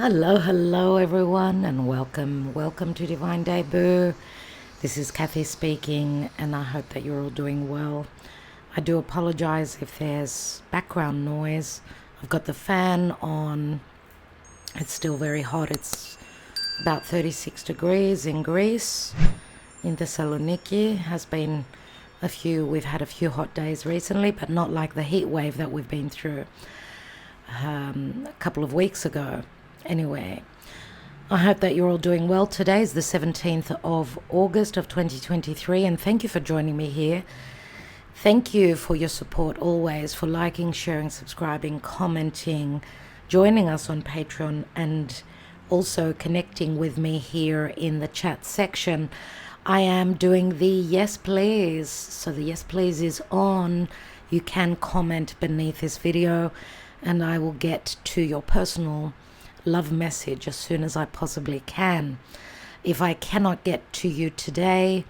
Hello everyone, and welcome to Divine Debut. This is Kathy speaking, and I hope that you're all doing well. I do apologize if there's background noise. I've got the fan on. It's still very hot. It's about 36 degrees in Greece. In Thessaloniki we've had a few hot days recently, but not like the heat wave that we've been through a couple of weeks ago. Anyway, I hope that you're all doing well. Today is the 17th of August of 2023, and thank you for joining me here. Thank you for your support always, for liking, sharing, subscribing, commenting, joining us on Patreon, and also connecting with me here in the chat section. I am doing the yes please. So the yes please is on. You can comment beneath this video, and I will get to your personal love message as soon as I possibly can. If I cannot get to you today,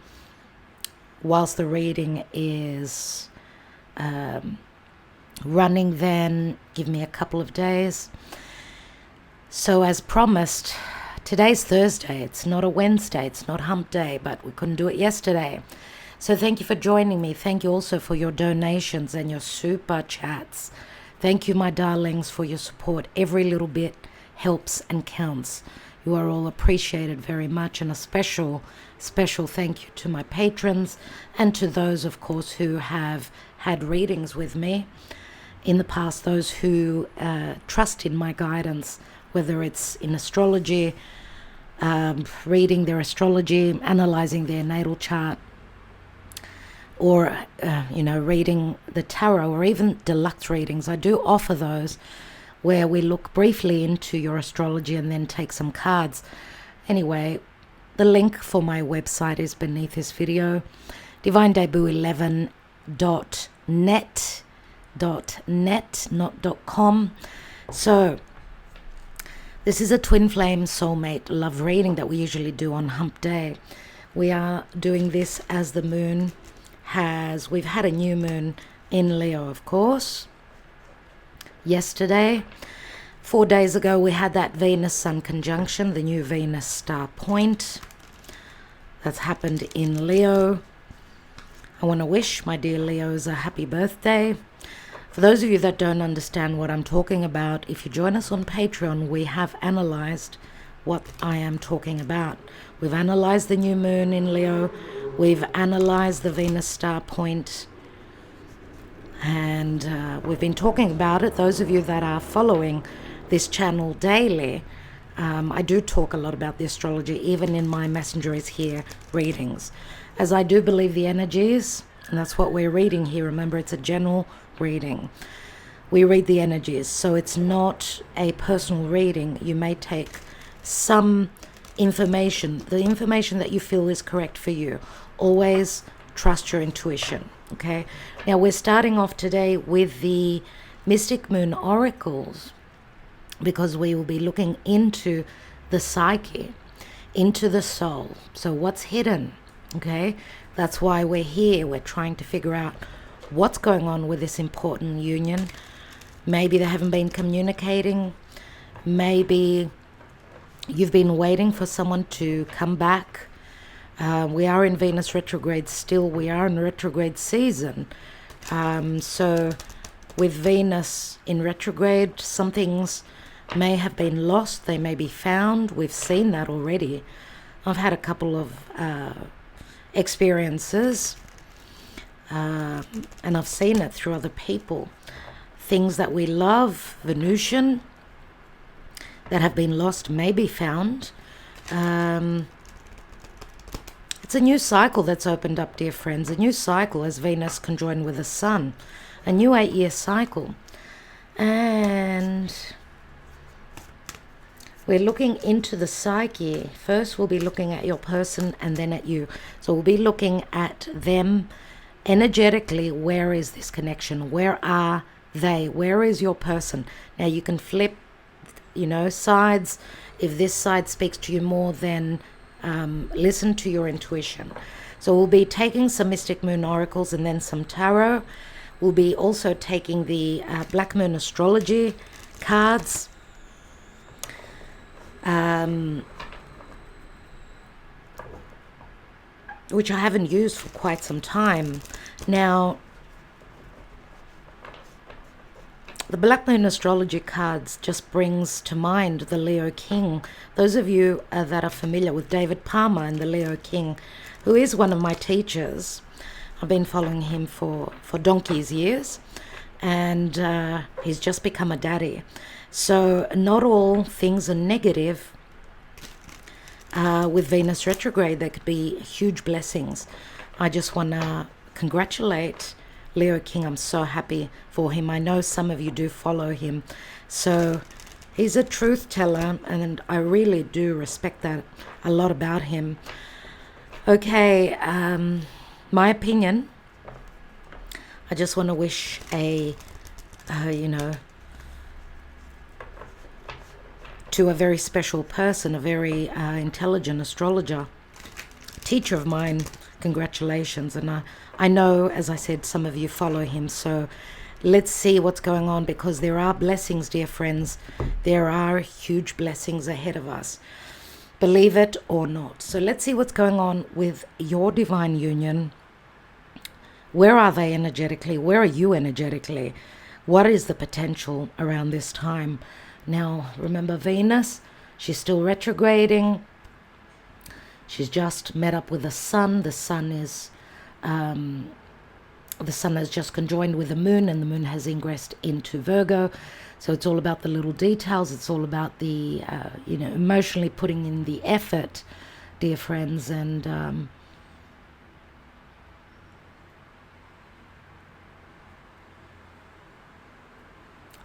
whilst the reading is running, then give me a couple of days. So as promised, today's Thursday. It's not a Wednesday, it's not hump day, but we couldn't do it yesterday. So thank you for joining me. Thank you also for your donations and your super chats. Thank you, my darlings, for your support. Every little bit helps and counts. You are all appreciated very much, and a special thank you to my patrons and to those, of course, who have had readings with me in the past, those who trust in my guidance, whether it's in astrology, reading their astrology, analyzing their natal chart, or reading the tarot, or even deluxe readings. I do offer those, where we look briefly into your astrology and then take some cards. Anyway, the link for my website is beneath this video, divinedebut11.net, not .com. So this is a twin flame soulmate love reading that we usually do on hump day. We are doing this as the moon we've had a new moon in Leo, of course. Yesterday, 4 days ago, we had that Venus-Sun conjunction, the new Venus star point that's happened in Leo. I want to wish my dear Leos a happy birthday. For those of you that don't understand what I'm talking about, if you join us on Patreon, we have analyzed what I am talking about. We've analyzed the new moon in Leo. We've analyzed the Venus star point, and we've been talking about it. Those of you that are following this channel daily, I do talk a lot about the astrology, even in my Messenger is Here readings, as I do believe the energies, and that's what we're reading here. Remember, it's a general reading. We read the energies, so it's not a personal reading. You may take some information, the information that you feel is correct for you. Always trust your intuition. Okay, now we're starting off today with the Mystic Moon Oracles, because we will be looking into the psyche, into the soul. So what's hidden? Okay, that's why we're here. We're trying to figure out what's going on with this important union. Maybe they haven't been communicating. Maybe you've been waiting for someone to come back. We are in Venus retrograde still. We are in retrograde season. So with Venus in retrograde, some things may have been lost. They may be found. We've seen that already. I've had a couple of experiences, and I've seen it through other people. Things that we love, Venusian, that have been lost may be found. It's a new cycle that's opened up, dear friends. A new cycle as Venus conjoined with the Sun. A new 8-year cycle. And we're looking into the psyche. First, we'll be looking at your person and then at you. So we'll be looking at them energetically. Where is this connection? Where are they? Where is your person? Now you can flip, sides. If this side speaks to you more, then listen to your intuition. So we'll be taking some Mystic Moon Oracles and then some tarot. We'll be also taking the Black Moon Astrology cards. which I haven't used for quite some time. Now, the Black Moon Astrology cards just brings to mind the Leo King. Those of you that are familiar with David Palmer and the Leo King, who is one of my teachers, I've been following him for donkey's years, and he's just become a daddy. So not all things are negative. With Venus retrograde, there could be huge blessings. I just want to congratulate Leo King. I'm so happy for him. I know some of you do follow him. So he's a truth teller, and I really do respect that a lot about him. Okay, my opinion, I just want to wish to a very special person, a very intelligent astrologer, teacher of mine, congratulations. And I know, as I said, some of you follow him, so let's see what's going on, because there are blessings, dear friends. There are huge blessings ahead of us, believe it or not. So let's see what's going on with your divine union. Where are they energetically? Where are you energetically? What is the potential around this time? Now, remember Venus, she's still retrograding. She's just met up with the sun. The sun has just conjoined with the moon, and the moon has ingressed into Virgo. So it's all about the little details. It's all about the, emotionally putting in the effort, dear friends. And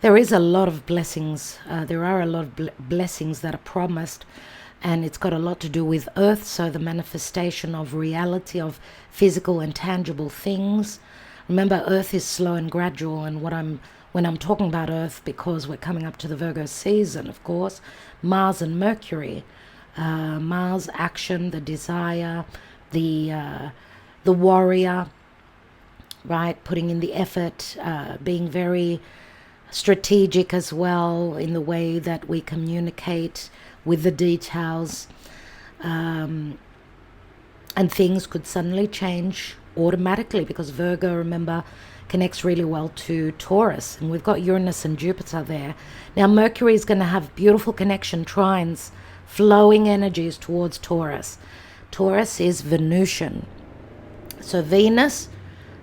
there is a lot of blessings. There are a lot of blessings that are promised, and it's got a lot to do with Earth, so the manifestation of reality, of physical and tangible things. Remember, Earth is slow and gradual, and when I'm talking about Earth, because we're coming up to the Virgo season, of course, Mars and Mercury. Mars, action, the desire, the warrior, right? Putting in the effort, being very strategic as well in the way that we communicate with the details, and things could suddenly change automatically, because Virgo, remember, connects really well to Taurus, and we've got Uranus and Jupiter there. Now Mercury is going to have beautiful connection trines, flowing energies towards Taurus. Taurus is Venusian, so Venus,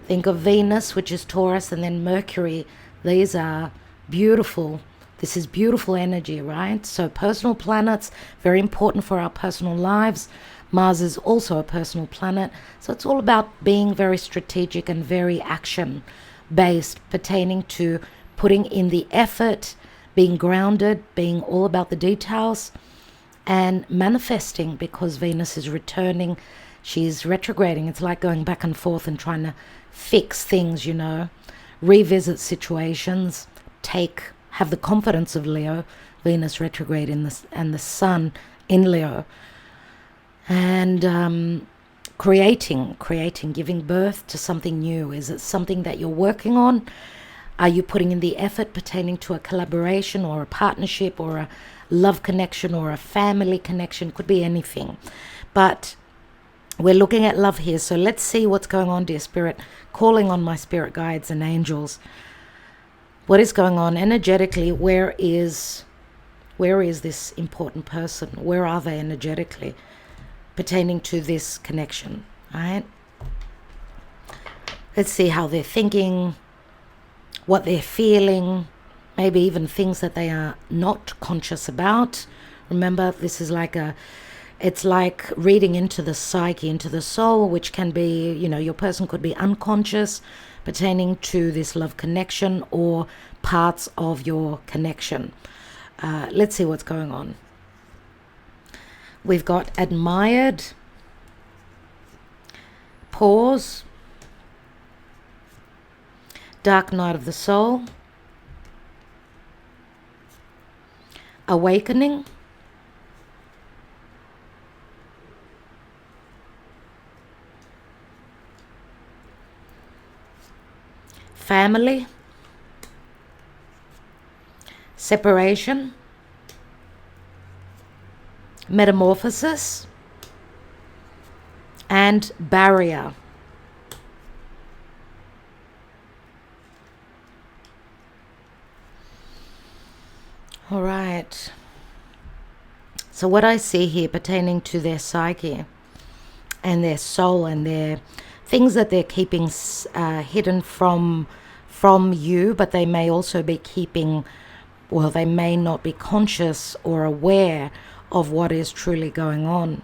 think of Venus, which is Taurus, and then Mercury. These are beautiful. This is beautiful energy, right? So personal planets, very important for our personal lives. Mars is also a personal planet. So it's all about being very strategic and very action-based, pertaining to putting in the effort, being grounded, being all about the details, and manifesting, because Venus is returning. She's retrograding. It's like going back and forth and trying to fix things, revisit situations, have the confidence of Leo, Venus retrograde and the sun in Leo, and creating, giving birth to something new. Is it something that you're working on? Are you putting in the effort pertaining to a collaboration or a partnership or a love connection or a family connection? Could be anything, but we're looking at love here. So let's see what's going on, dear Spirit. Calling on my spirit guides and angels. What is going on energetically? Where is this important person? Where are they energetically pertaining to this connection? All right. Let's see how they're thinking, what they're feeling, maybe even things that they are not conscious about. Remember, this is it's like reading into the psyche, into the soul, which can be, your person could be unconscious pertaining to this love connection or parts of your connection. Let's see what's going on. We've got admired, pause, dark night of the soul, awakening, family, separation, metamorphosis, and barrier. All right. So what I see here pertaining to their psyche and their soul and their things that they're keeping hidden from you, but they may also be keeping, well, they may not be conscious or aware of what is truly going on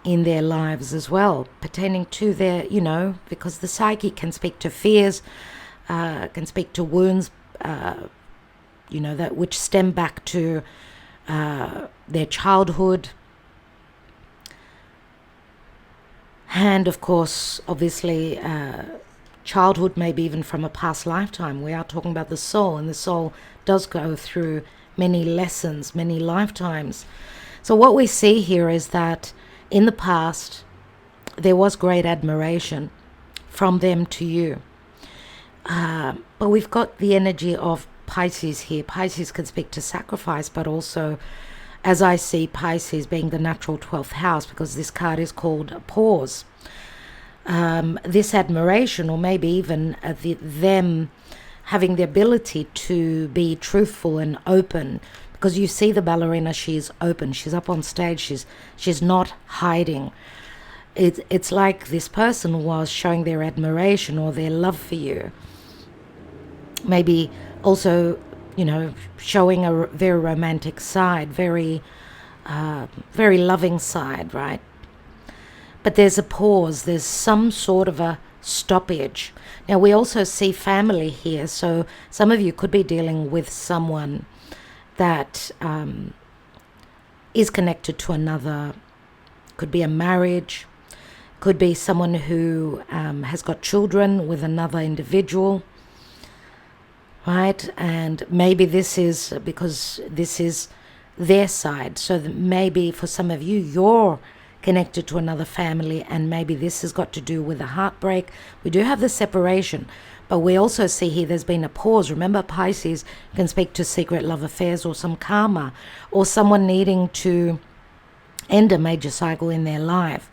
in their lives as well, pertaining to their, because the psyche can speak to fears, can speak to wounds, that which stem back to their childhood. And of course, obviously, childhood, maybe even from a past lifetime. We are talking about the soul, and the soul does go through many lessons, many lifetimes. So what we see here is that in the past, there was great admiration from them to you. But we've got the energy of Pisces here. Pisces can speak to sacrifice, but also, as I see Pisces being the natural 12th house, because this card is called a pause. This admiration, or maybe even them having the ability to be truthful and open, because you see the ballerina, she's open, she's up on stage, she's not hiding. It's like this person was showing their admiration or their love for you. Maybe also, showing a very romantic side, very loving side, right? But there's a pause, there's some sort of a stoppage. Now, we also see family here, so some of you could be dealing with someone that is connected to another. Could be a marriage, could be someone who has got children with another individual, right? And maybe this is because this is their side. So that maybe for some of you, you're connected to another family, and maybe this has got to do with a heartbreak. We do have the separation, but we also see here there's been a pause. Remember, Pisces can speak to secret love affairs or some karma, or someone needing to end a major cycle in their life.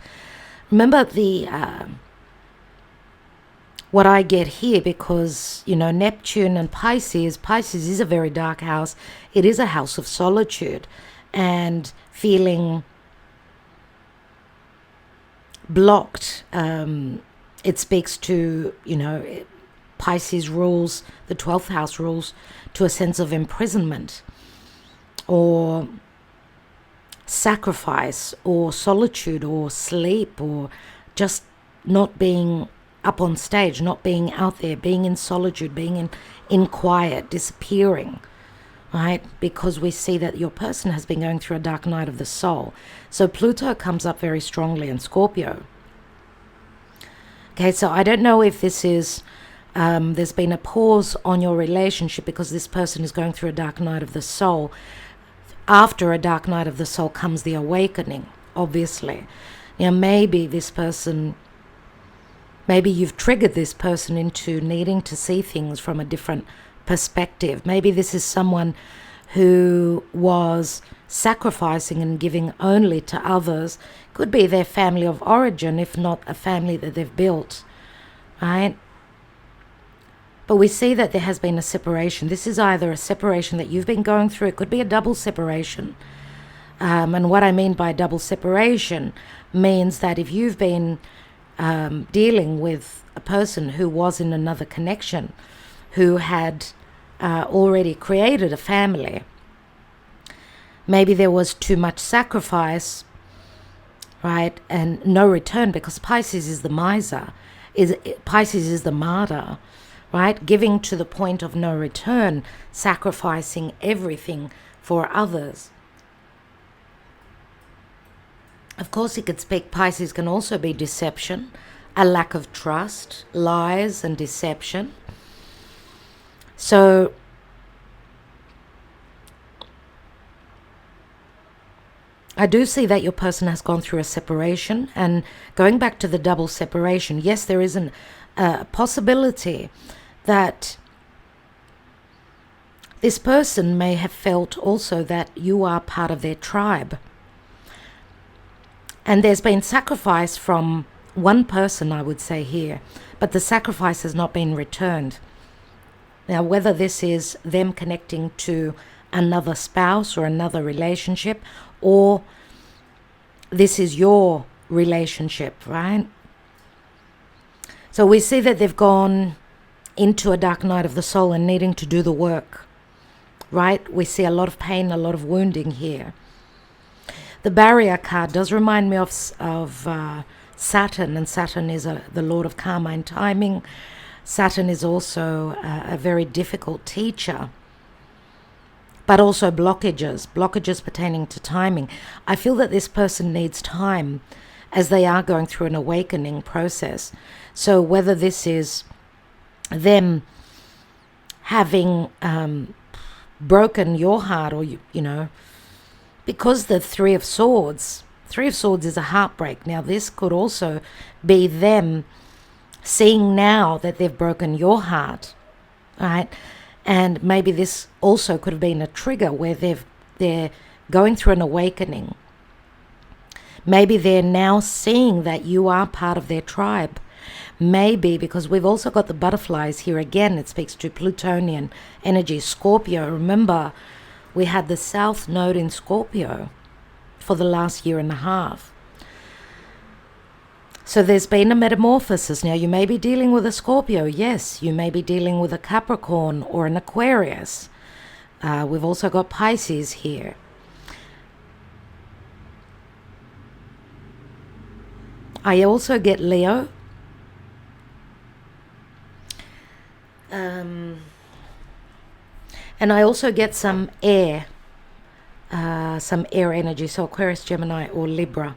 Remember the what I get here, because Neptune and Pisces is a very dark house. It is a house of solitude and feeling blocked. It speaks to, Pisces rules, the 12th house rules, to a sense of imprisonment or sacrifice or solitude or sleep, or just not being up on stage, not being out there, being in solitude, being in quiet, disappearing, right? Because we see that your person has been going through a dark night of the soul. So Pluto comes up very strongly in Scorpio. Okay, so I don't know if this is, there's been a pause on your relationship because this person is going through a dark night of the soul. After a dark night of the soul comes the awakening, obviously. Maybe this person, maybe you've triggered this person into needing to see things from a different perspective. Maybe this is someone who was sacrificing and giving only to others. Could be their family of origin, if not a family that they've built, right? But we see that there has been a separation. This is either a separation that you've been going through. It could be a double separation. And what I mean by double separation means that if you've been dealing with a person who was in another connection, who had already created a family, maybe there was too much sacrifice, right, and no return, because Pisces is the miser, Pisces is the martyr, right, giving to the point of no return, sacrificing everything for others. Of course, it could speak, Pisces can also be deception, a lack of trust, lies and deception. So I do see that your person has gone through a separation, and going back to the double separation, yes, there is a possibility that This person may have felt also that you are part of their tribe. And there's been sacrifice from one person, I would say here, but the sacrifice has not been returned. Now, whether this is them connecting to another spouse or another relationship, or this is your relationship, right? So we see that they've gone into a dark night of the soul and needing to do the work, right? We see a lot of pain, a lot of wounding here. The barrier card does remind me of Saturn, and Saturn is the lord of karma and timing. Saturn is also a very difficult teacher, but also blockages pertaining to timing. I feel that this person needs time as they are going through an awakening process. So whether this is them having broken your heart, or, because the Three of Swords is a heartbreak. Now, this could also be them seeing now that they've broken your heart, right? And maybe this also could have been a trigger where they're going through an awakening. Maybe they're now seeing that you are part of their tribe. Maybe because we've also got the butterflies here again. It speaks to Plutonian energy, Scorpio. Remember, we had the South Node in Scorpio for the last year and a half. So there's been a metamorphosis. Now, you may be dealing with a Scorpio. Yes, you may be dealing with a Capricorn or an Aquarius. We've also got Pisces here. I also get Leo. And I also get some air energy, so Aquarius, Gemini, or Libra.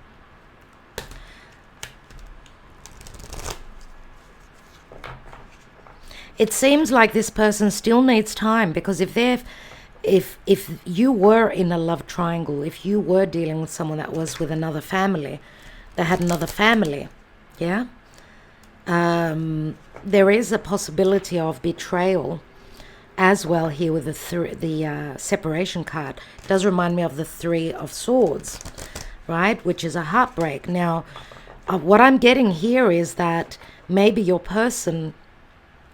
It seems like this person still needs time, because if you were in a love triangle, if you were dealing with someone that was with another family, that had another family, yeah, there is a possibility of betrayal as well here with the separation card. It does remind me of the Three of Swords, right, which is a heartbreak. Now, what I'm getting here is that maybe your person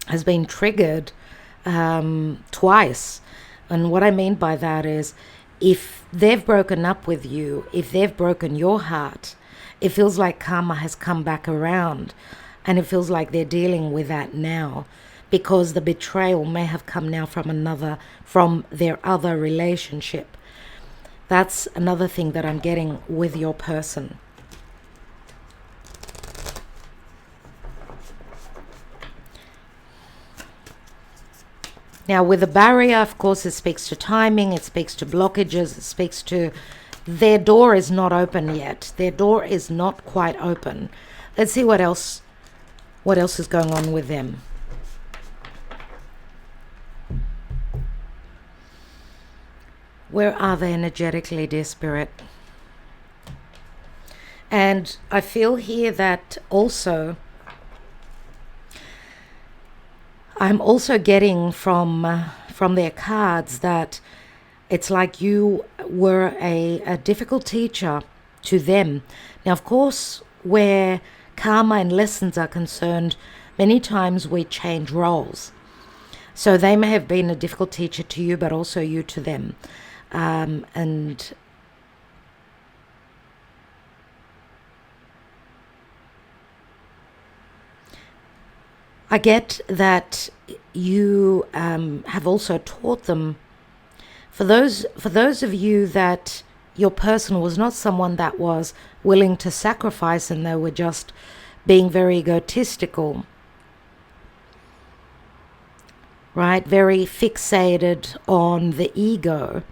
has been triggered twice. And what I mean by that is, if they've broken up with you, if they've broken your heart, it feels like karma has come back around, and it feels like they're dealing with that now, because the betrayal may have come now from their other relationship. That's another thing that I'm getting with your person. Now, with the barrier, of course, it speaks to timing, it speaks to blockages, it speaks to their door is not open yet. Their door is not quite open. Let's see what else is going on with them. Where are they energetically, dear Spirit? And I feel here that also, I'm also getting from their cards that it's like you were a difficult teacher to them. Now, of course, where karma and lessons are concerned, many times we change roles. So they may have been a difficult teacher to you, but also you to them. And I get that you have also taught them. For those of you that your person was not someone that was willing to sacrifice, and they were just being very egotistical, right? Very fixated on the ego.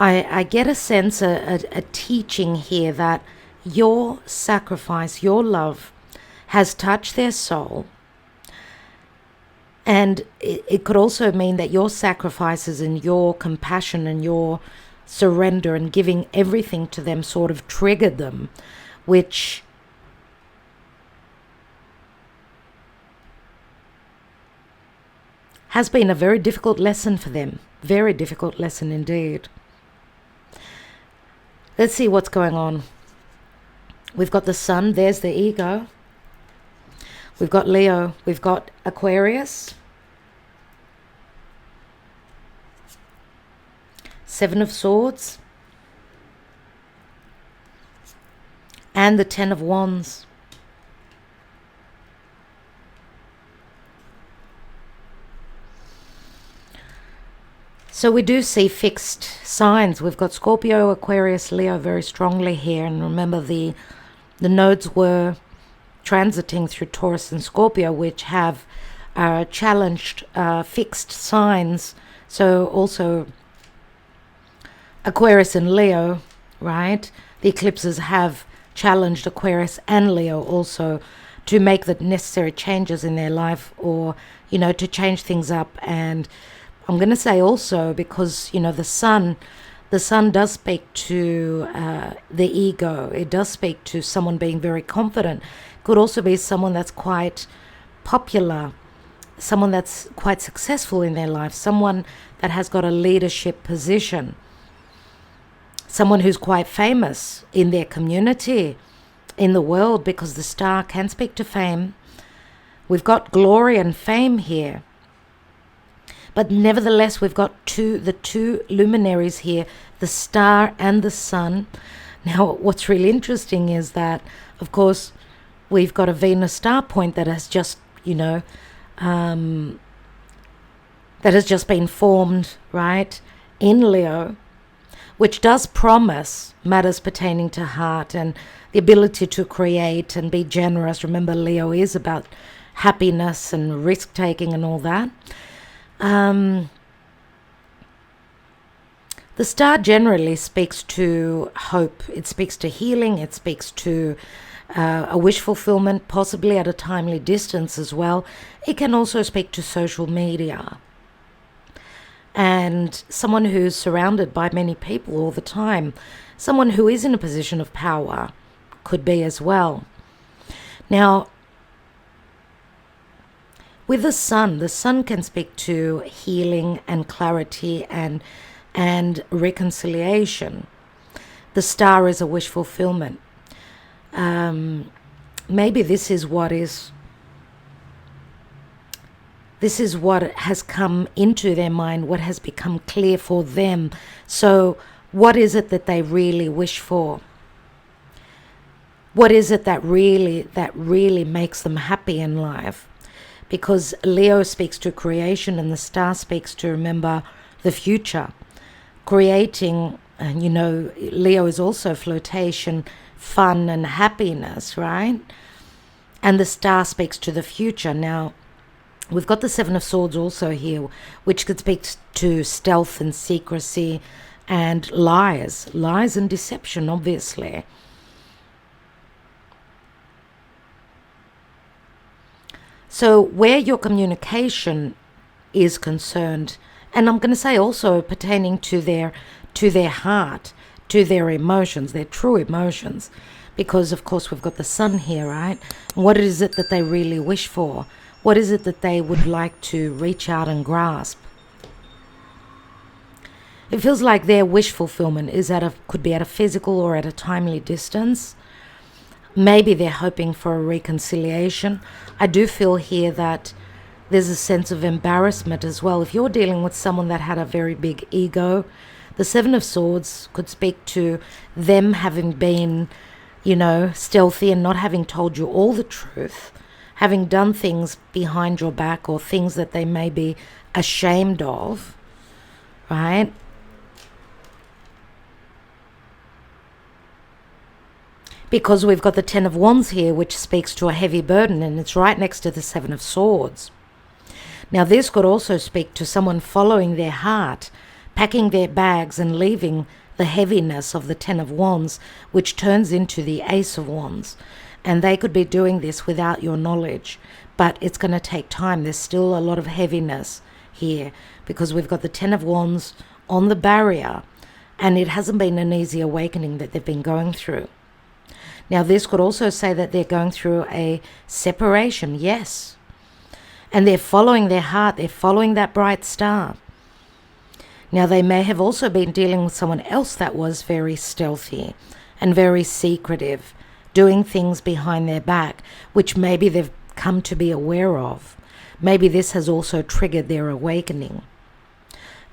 I get a sense, a teaching here that your sacrifice, your love, has touched their soul. And it could also mean that your sacrifices and your compassion and your surrender and giving everything to them sort of triggered them, which has been a very difficult lesson for them. Very difficult lesson indeed. Let's see what's going on. We've got the Sun. There's the ego. We've got Leo. We've got Aquarius. Seven of Swords. And the Ten of Wands. So we do see fixed signs. We've got Scorpio, Aquarius, Leo very strongly here. And remember the nodes were transiting through Taurus and Scorpio, which have challenged fixed signs. So also Aquarius and Leo, right? The eclipses have challenged Aquarius and Leo also to make the necessary changes in their life, or, you know, to change things up. And I'm going to say also, because, you know, the sun does speak to the ego. It does speak to someone being very confident. Could also be someone that's quite popular, someone that's quite successful in their life, someone that has got a leadership position, someone who's quite famous in their community, in the world, because the star can speak to fame. We've got glory and fame here. But nevertheless, we've got the two luminaries here, the star and the sun. Now, what's really interesting is that, of course, we've got a Venus star point that has just, you know, that has just been formed, right, in Leo, which does promise matters pertaining to heart and the ability to create and be generous. Remember, Leo is about happiness and risk-taking and all that. The star generally speaks to hope. It speaks to healing. It speaks to a wish fulfillment, possibly at a timely distance as well. It can also speak to social media. And someone who's surrounded by many people all the time. Someone who is in a position of power could be as well. Now, with the sun can speak to healing and clarity and reconciliation. The star is a wish fulfillment. Maybe this is what has come into their mind, what has become clear for them. So what is it that they really wish for? What is it that really makes them happy in life? Because Leo speaks to creation and the star speaks to, remember, the future. Creating, and you know, Leo is also flotation, fun and happiness, right? And the star speaks to the future. Now, we've got the Seven of Swords also here, which could speak to stealth and secrecy and lies and deception, obviously. So where your communication is concerned, and I'm going to say also pertaining to their heart, to their emotions, their true emotions, because of course we've got the sun here, right? What is it that they really wish for? What is it that they would like to reach out and grasp? It feels like their wish fulfillment could be at a physical or at a timely distance. Maybe they're hoping for a reconciliation. I do feel here that there's a sense of embarrassment as well. If you're dealing with someone that had a very big ego, the Seven of Swords could speak to them having been, you know, stealthy and not having told you all the truth, having done things behind your back or things that they may be ashamed of, right? Because we've got the Ten of Wands here, which speaks to a heavy burden, and it's right next to the Seven of Swords. Now, this could also speak to someone following their heart, packing their bags and leaving the heaviness of the Ten of Wands, which turns into the Ace of Wands. And they could be doing this without your knowledge, but it's going to take time. There's still a lot of heaviness here because we've got the Ten of Wands on the barrier, and it hasn't been an easy awakening that they've been going through. Now, this could also say that they're going through a separation, yes. And they're following their heart. They're following that bright star. Now, they may have also been dealing with someone else that was very stealthy and very secretive, doing things behind their back, which maybe they've come to be aware of. Maybe this has also triggered their awakening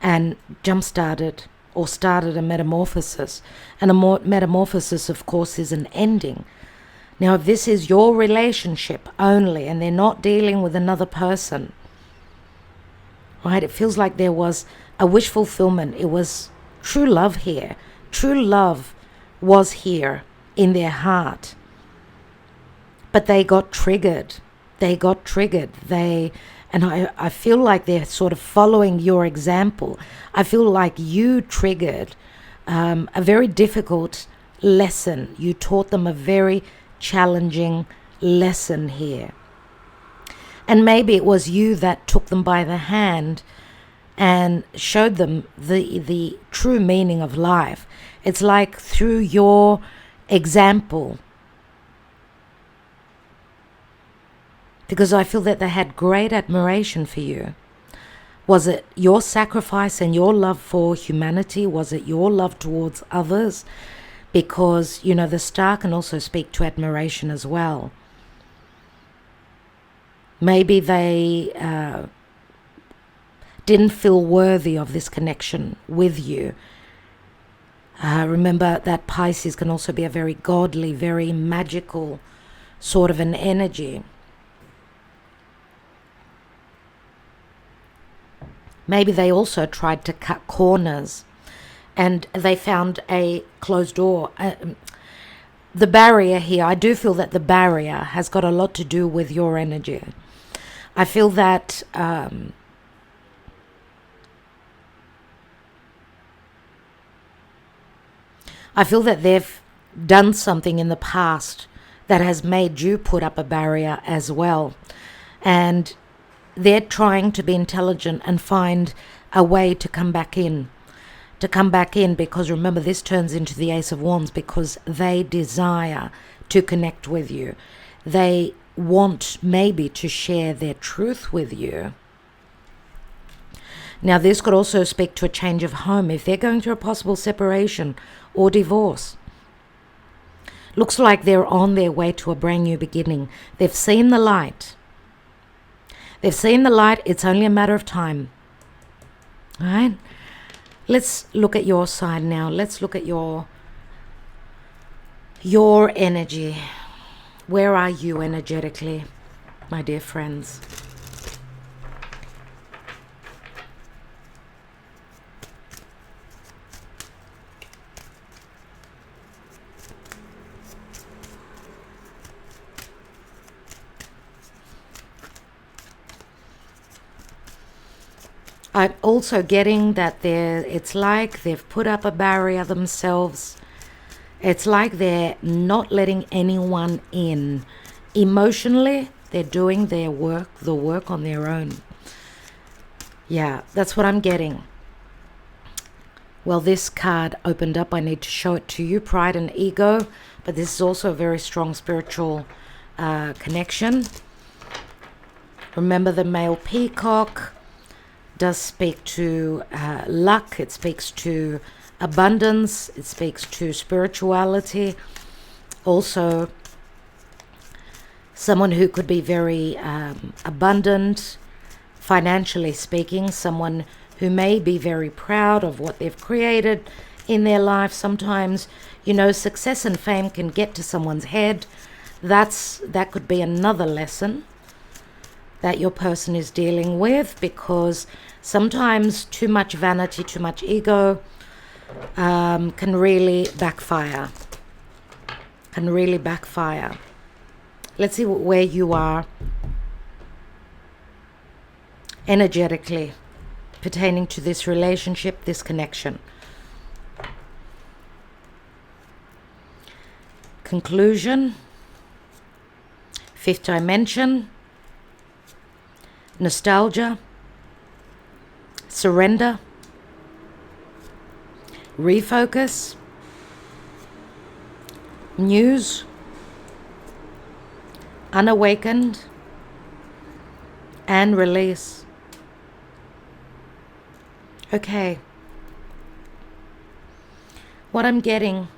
and jump-started or started a metamorphosis. And a metamorphosis, of course, is an ending. Now, if this is your relationship only and they're not dealing with another person, right, it feels like there was a wish fulfillment. It was true love here. True love was here in their heart. But they got triggered. They got triggered. And I feel like they're sort of following your example. I feel like you triggered a very difficult lesson. You taught them a very challenging lesson here. And maybe it was you that took them by the hand and showed them the true meaning of life. It's like through your example. Because I feel that they had great admiration for you. Was it your sacrifice and your love for humanity? Was it your love towards others? Because, you know, the star can also speak to admiration as well. Maybe they didn't feel worthy of this connection with you. Remember that Pisces can also be a very godly, very magical sort of an energy. Maybe they also tried to cut corners and they found a closed door. The barrier here, I do feel that the barrier has got a lot to do with your energy. I feel that they've done something in the past that has made you put up a barrier as well. And they're trying to be intelligent and find a way to come back in. Because remember, this turns into the Ace of Wands because they desire to connect with you. They want maybe to share their truth with you. Now, this could also speak to a change of home if they're going through a possible separation or divorce. Looks like they're on their way to a brand new beginning. They've seen the light. They've seen the light. It's only a matter of time. All right? Let's look at your side now. Let's look at your energy. Where are you energetically, my dear friends? I'm also getting that it's like they've put up a barrier themselves. It's like they're not letting anyone in. Emotionally, they're doing the work on their own. Yeah, that's what I'm getting. Well, this card opened up. I need to show it to you, pride and ego. But this is also a very strong spiritual connection. Remember, the male peacock does speak to luck. It speaks to abundance. It speaks to spirituality. Also, someone who could be very abundant, financially speaking. Someone who may be very proud of what they've created in their life. Sometimes, you know, success and fame can get to someone's head. That could be another lesson that your person is dealing with, because sometimes too much vanity, too much ego can really backfire. Let's see where you are energetically pertaining to this relationship, this connection. Conclusion, fifth dimension, nostalgia, surrender, refocus, news, unawakened, and release. Okay. What I'm getting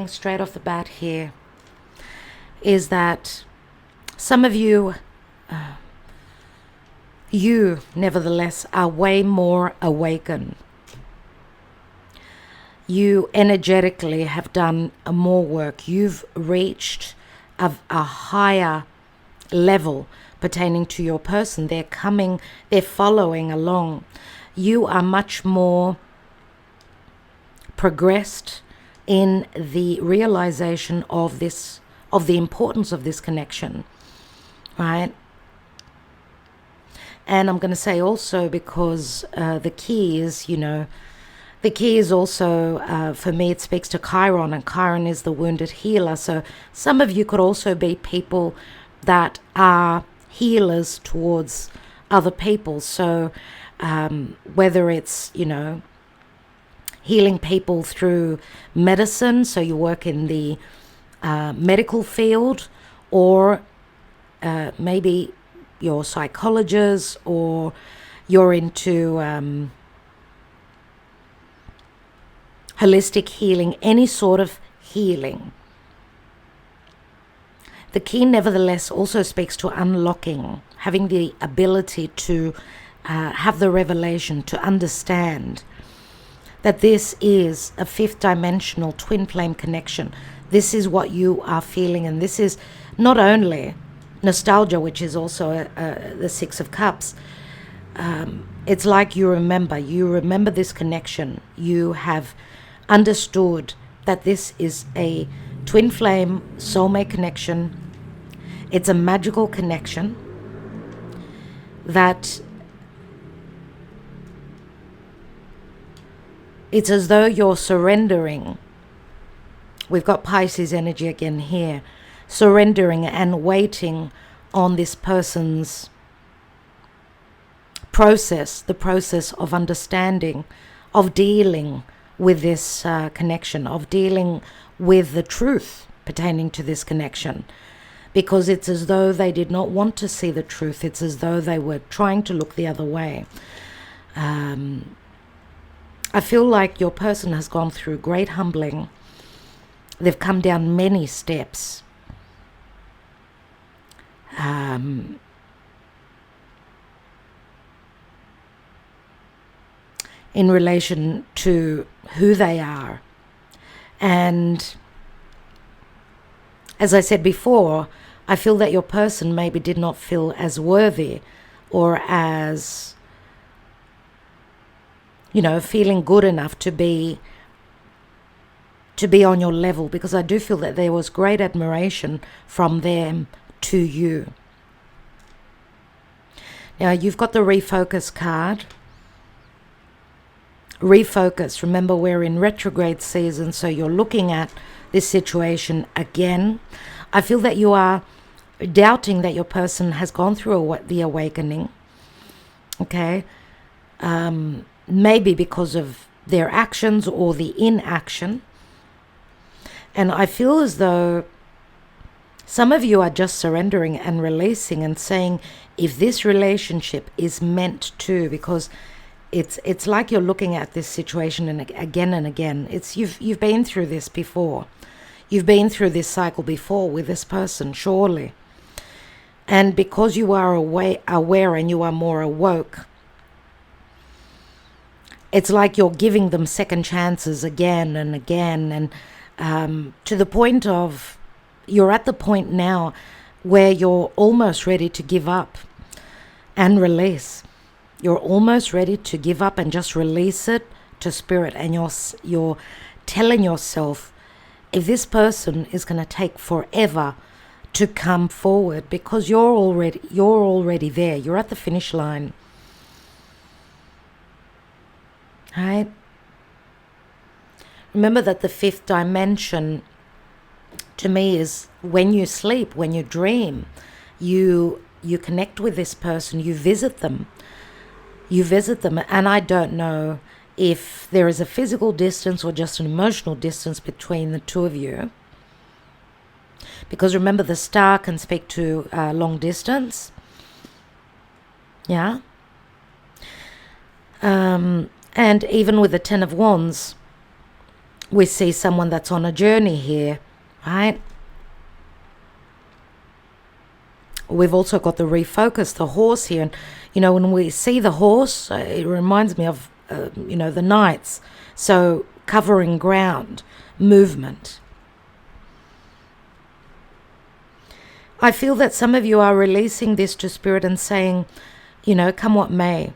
straight off the bat here is that some of you, you nevertheless are way more awakened. You energetically have done more work. You've reached a higher level pertaining to your person. They're following along. You are much more progressed in the realization of the importance of this connection, right? And I'm going to say also, because the key is also, for me, it speaks to Chiron, and Chiron is the wounded healer. So some of you could also be people that are healers towards other people. So whether it's, healing people through medicine, so you work in the medical field, or maybe you're a psychologist, or you're into holistic healing, any sort of healing. The key, nevertheless, also speaks to unlocking, having the ability to have the revelation, to understand that this is a fifth dimensional twin flame connection. This is what you are feeling, and this is not only nostalgia, which is also the Six of Cups. It's like you remember this connection. You have understood that this is a twin flame soulmate connection. It's a magical connection that it's as though you're surrendering. We've got Pisces energy again here. Surrendering and waiting on this person's process, the process of understanding, of dealing with this connection, of dealing with the truth pertaining to this connection. Because it's as though they did not want to see the truth. It's as though they were trying to look the other way. I feel like your person has gone through great humbling. They've come down many steps. In relation to who they are. And as I said before, I feel that your person maybe did not feel as worthy, or as, feeling good enough to be on your level, because I do feel that there was great admiration from them to you. Now, you've got the refocus card. Refocus. Remember, we're in retrograde season, so you're looking at this situation again. I feel that you are doubting that your person has gone through the awakening. Okay? Maybe because of their actions or the inaction. And I feel as though some of you are just surrendering and releasing and saying, if this relationship is meant to, because it's like you're looking at this situation and again. It's you've been through this before. You've been through this cycle before with this person, surely. And because you are aware and you are more awoke, it's like you're giving them second chances again and again, and to the point of, you're at the point now where you're almost ready to give up and release. You're almost ready to give up and just release it to spirit, and you're telling yourself, if this person is going to take forever to come forward, because you're already there, you're at the finish line. Right? Remember that the fifth dimension to me is when you sleep, when you dream, you connect with this person, you visit them, and I don't know if there is a physical distance or just an emotional distance between the two of you. Because remember, the star can speak to long distance. Yeah. And even with the Ten of Wands, we see someone that's on a journey here, right? We've also got the refocus, the horse here. And, you know, when we see the horse, it reminds me of, you know, the knights. So covering ground, movement. I feel that some of you are releasing this to Spirit and saying, you know, come what may.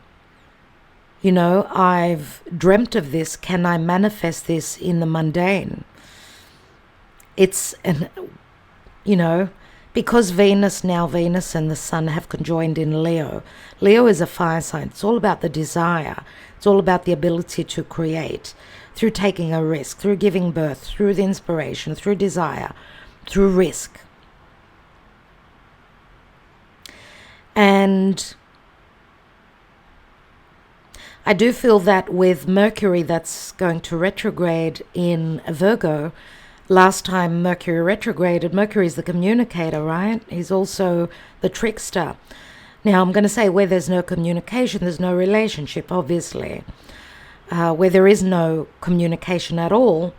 You know, I've dreamt of this. Can I manifest this in the mundane? It's, you know, because Venus and the Sun have conjoined in Leo. Leo is a fire sign. It's all about the desire. It's all about the ability to create through taking a risk, through giving birth, through the inspiration, through desire, through risk. And I do feel that with Mercury that's going to retrograde in Virgo, last time Mercury retrograded, Mercury is the communicator, right? He's also the trickster. Now, I'm going to say where there's no communication, there's no relationship, obviously. Where there is no communication at all,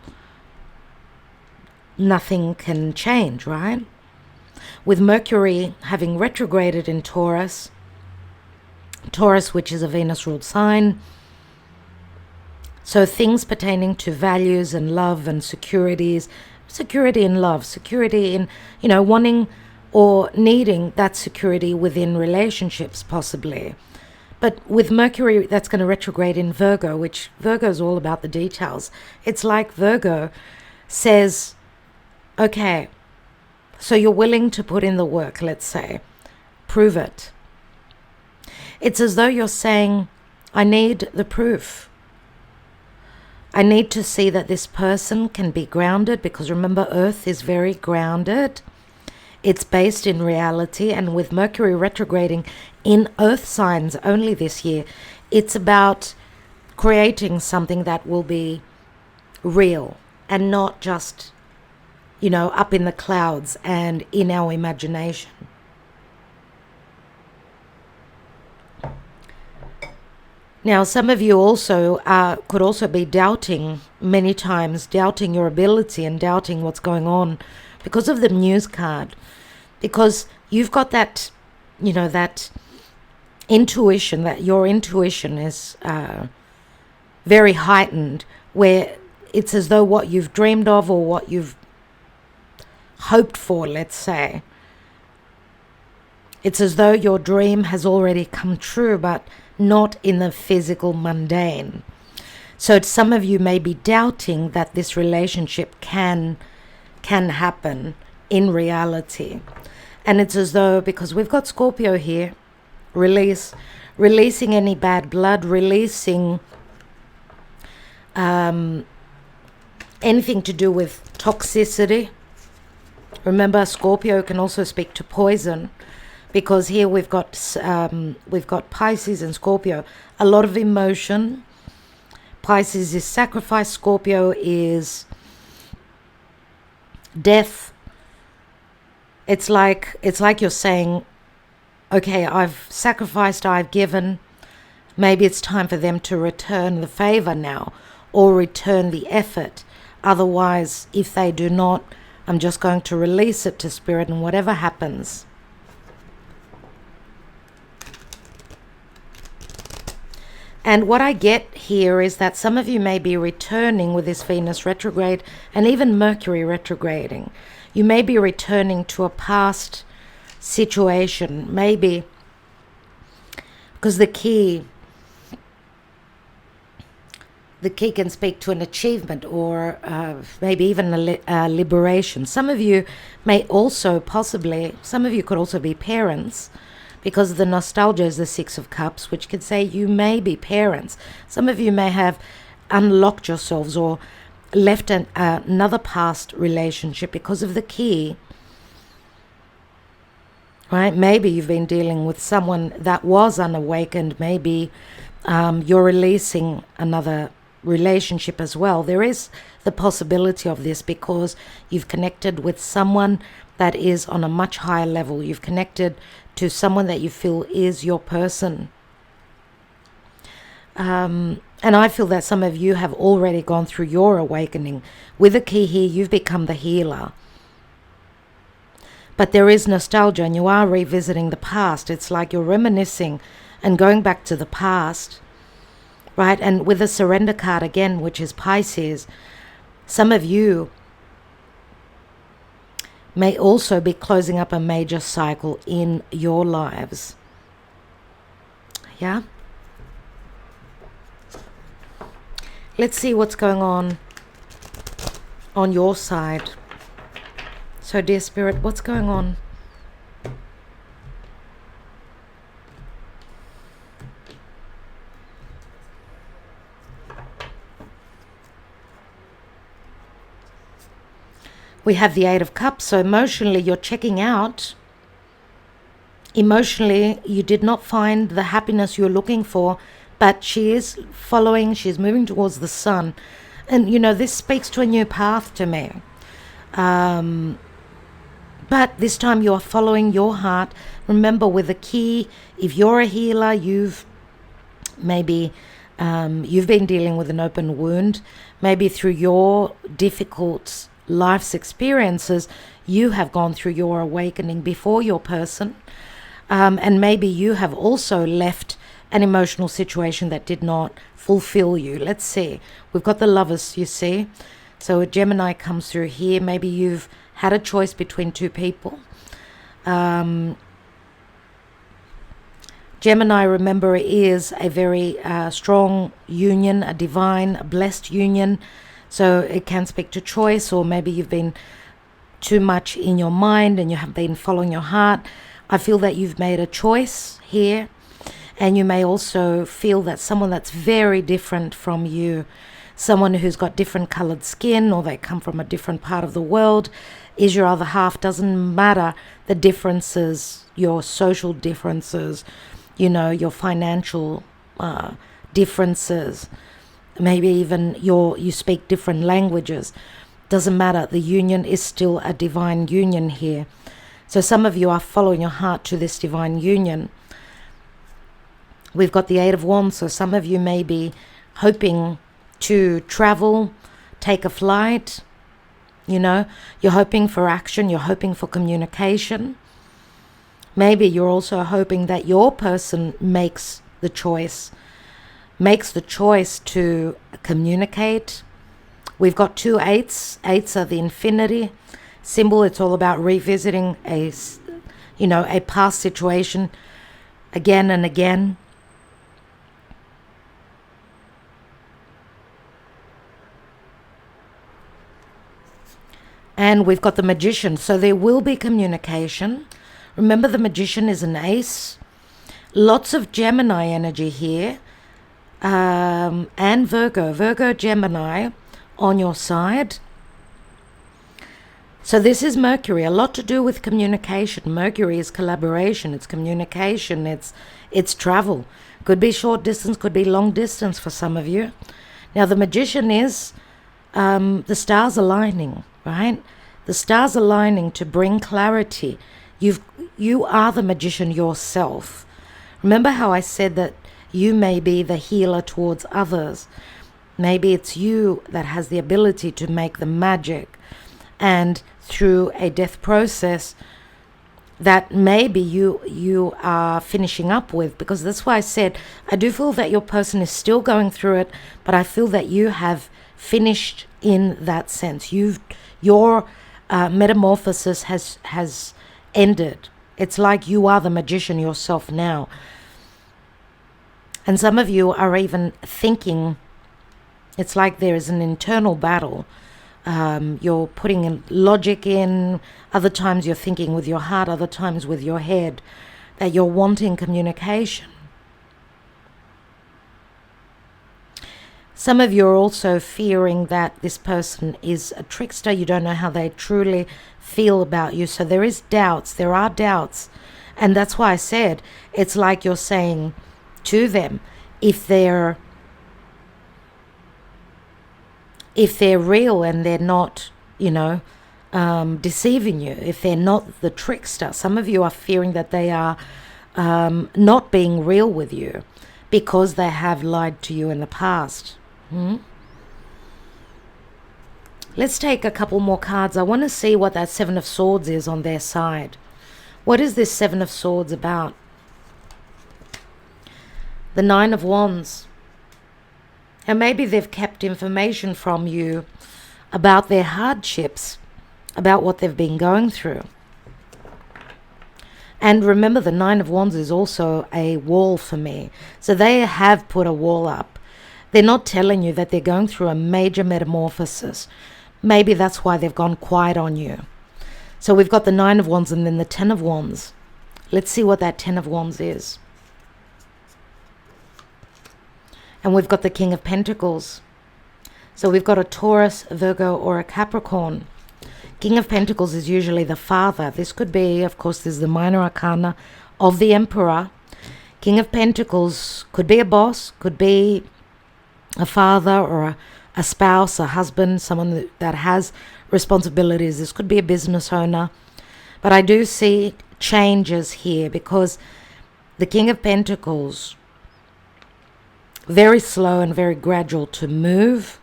nothing can change, right? With Mercury having retrograded in Taurus, which is a Venus-ruled sign. So things pertaining to values and love and securities, security in love, security in, you know, wanting or needing that security within relationships possibly. But with Mercury that's going to retrograde in Virgo, which Virgo is all about the details. It's like Virgo says, okay, so you're willing to put in the work, let's say, prove it. It's as though you're saying, I need the proof. I need to see that this person can be grounded, because remember, Earth is very grounded. It's based in reality, and with Mercury retrograding in Earth signs only this year, it's about creating something that will be real and not just, you know, up in the clouds and in our imagination. Now, some of you also could also be doubting many times, doubting your ability and doubting what's going on because of the Muse card. Because you've got that, you know, that intuition, that your intuition is very heightened, where it's as though what you've dreamed of or what you've hoped for, let's say, it's as though your dream has already come true, but not in the physical mundane. So some of you may be doubting that this relationship can happen in reality. And it's as though, because we've got Scorpio here, releasing any bad blood, releasing anything to do with toxicity. Remember, Scorpio can also speak to poison, because here we've got Pisces and Scorpio, a lot of emotion. Pisces is sacrifice, Scorpio is death. It's like you're saying, okay, I've sacrificed, I've given. Maybe it's time for them to return the favor now, or return the effort. Otherwise, if they do not, I'm just going to release it to Spirit, and whatever happens. And what I get here is that some of you may be returning with this Venus retrograde and even Mercury retrograding. You may be returning to a past situation, maybe because the key can speak to an achievement, or maybe even a liberation. Some of you may also some of you could also be parents, because the nostalgia is the Six of Cups, which could say you may be parents. Some of you may have unlocked yourselves or left another past relationship because of the key. Right? Maybe you've been dealing with someone that was unawakened. Maybe you're releasing another relationship as well. There is the possibility of this because you've connected with someone that is on a much higher level. You've connected to someone that you feel is your person. And I feel that some of you have already gone through your awakening. With the key here, you've become the healer. But there is nostalgia, and you are revisiting the past. It's like you're reminiscing and going back to the past, right? And with the surrender card again, which is Pisces, some of you may also be closing up a major cycle in your lives. Yeah? Let's see what's going on your side. So, dear Spirit, what's going on? We have the Eight of Cups, so emotionally you're checking out. Emotionally, you did not find the happiness you're looking for, but she is following, she's moving towards the sun. And, you know, this speaks to a new path to me. But this time you are following your heart. Remember, with the key, if you're a healer, you've been dealing with an open wound. Maybe through your difficult life's experiences, you have gone through your awakening before your person. And maybe you have also left an emotional situation that did not fulfill you. Let's see. We've got the Lovers, you see. So a Gemini comes through here. Maybe you've had a choice between two people. Gemini, remember, is a very strong union, a divine, a blessed union. So it can speak to choice, or maybe you've been too much in your mind and you have been following your heart. I feel that you've made a choice here, and you may also feel that someone that's very different from you, someone who's got different colored skin, or they come from a different part of the world, is your other half. Doesn't matter the differences, your social differences, you know, your financial differences, maybe even you speak different languages. Doesn't matter. The union is still a divine union here. So some of you are following your heart to this divine union. We've got the Eight of Wands, so some of you may be hoping to travel, take a flight, you know, you're hoping for action, you're hoping for communication. Maybe you're also hoping that your person makes the choice to communicate. We've got two eights. Eights are the infinity symbol. It's all about revisiting a past situation again and again. And we've got the Magician. So there will be communication. Remember, the Magician is an ace. Lots of Gemini energy here. And Virgo, Gemini on your side. So this is Mercury, a lot to do with communication. Mercury is collaboration, it's communication, it's travel. Could be short distance, could be long distance for some of you. Now the Magician is the stars aligning, right? The stars aligning to bring clarity. You are the Magician yourself. Remember how I said that you may be the healer towards others. Maybe it's you that has the ability to make the magic, and through a death process that maybe you are finishing up with, because that's why I said I do feel that your person is still going through it, but I feel that you have finished in that sense. Your metamorphosis has ended. It's like you are the Magician yourself now. And some of you are even thinking, it's like there is an internal battle. You're putting in logic in. Other times you're thinking with your heart, other times with your head, that you're wanting communication. Some of you are also fearing that this person is a trickster. You don't know how they truly feel about you. So there is doubts. There are doubts. And that's why I said it's like you're saying to them, if they're real and they're not, deceiving you, if they're not the trickster. Some of you are fearing that they are not being real with you because they have lied to you in the past. Let's take a couple more cards. I want to see what that Seven of Swords is on their side. What is this Seven of Swords about? The Nine of Wands. And maybe they've kept information from you about their hardships, about what they've been going through. And remember, the Nine of Wands is also a wall for me. So they have put a wall up. They're not telling you that they're going through a major metamorphosis. Maybe that's why they've gone quiet on you. So we've got the Nine of Wands and then the Ten of Wands. Let's see what that Ten of Wands is. And we've got the King of Pentacles. So we've got a Taurus, Virgo, or a Capricorn. King of Pentacles is usually the father. This could be, of course, there's the minor arcana of the Emperor. King of Pentacles could be a boss, could be a father or a spouse, a husband, someone that has responsibilities. This could be a business owner. But I do see changes here because the King of Pentacles, very slow and very gradual to move,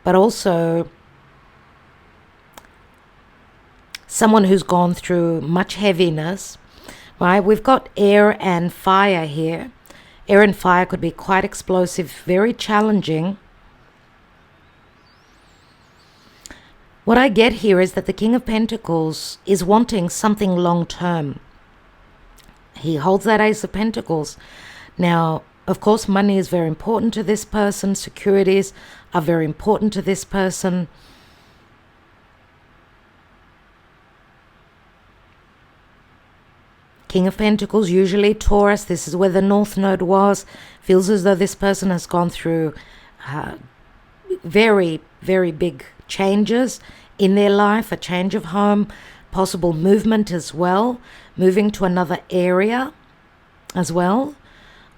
but also someone who's gone through much heaviness, right? We've got air and fire here. Air and fire could be quite explosive, very challenging. What I get here is that the King of Pentacles is wanting something long term. He holds that Ace of Pentacles. Now, of course, money is very important to this person. Securities are very important to this person. King of Pentacles, usually Taurus. This is where the North Node was. Feels as though this person has gone through very, very big changes in their life. A change of home, possible movement as well. Moving to another area as well.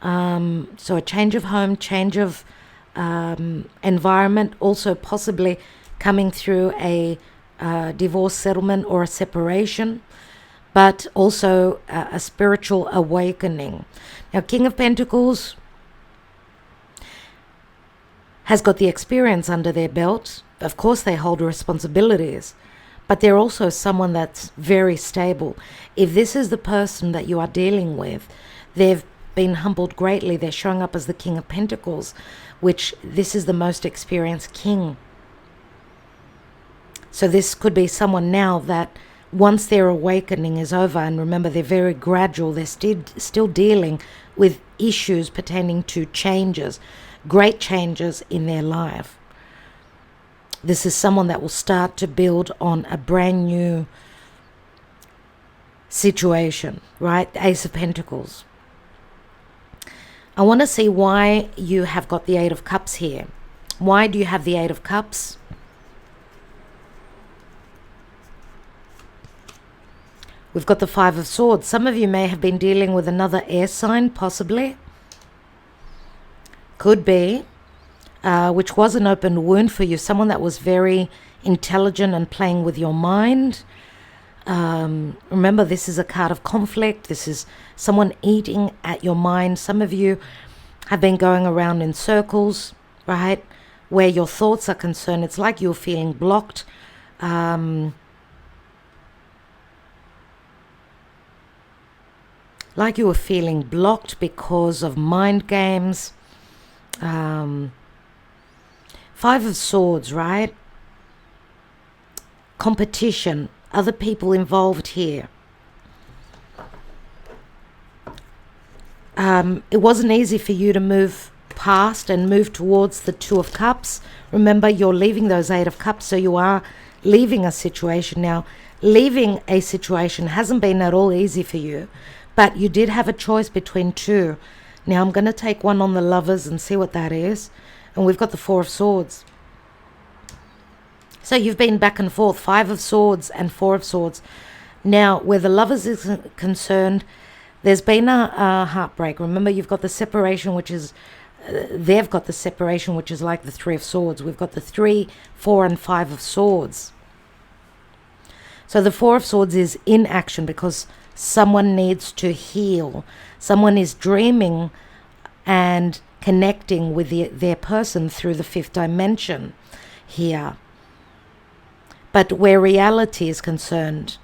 So a change of home, change of environment. Also possibly coming through a divorce settlement or a separation. But also a spiritual awakening. Now, King of Pentacles has got the experience under their belt. Of course, they hold responsibilities, but they're also someone that's very stable. If this is the person that you are dealing with, they've been humbled greatly. They're showing up as the King of Pentacles, which this is the most experienced king. So this could be someone now that once their awakening is over, and remember they're very gradual, they're still dealing with issues pertaining to changes, great changes in their life. This is someone that will start to build on a brand new situation, right? Ace of Pentacles. I want to see why you have got the Eight of Cups here. Why do you have the Eight of Cups? We've got the Five of Swords. Some of you may have been dealing with another air sign, possibly. Could be. Which was an open wound for you. Someone that was very intelligent and playing with your mind. Remember, this is a card of conflict. This is someone eating at your mind. Some of you have been going around in circles, right? Where your thoughts are concerned. It's like you're feeling blocked. Like you were feeling blocked because of mind games. Five of Swords, right? Competition, other people involved here. It wasn't easy for you to move past and move towards the Two of Cups. Remember, you're leaving those Eight of Cups, so you are leaving a situation. Now, leaving a situation hasn't been at all easy for you, but you did have a choice between two. Now, I'm going to take one on the Lovers and see what that is. And we've got the Four of Swords. So you've been back and forth, Five of Swords and Four of Swords. Now, where the Lovers is concerned, there's been a heartbreak. Remember, you've got the separation, which is, they've got the separation, which is like the Three of Swords. We've got the 3, 4, and 5 of Swords. So the Four of Swords is in action because someone needs to heal. Someone is dreaming and connecting with their person through the fifth dimension here. But where reality is concerned,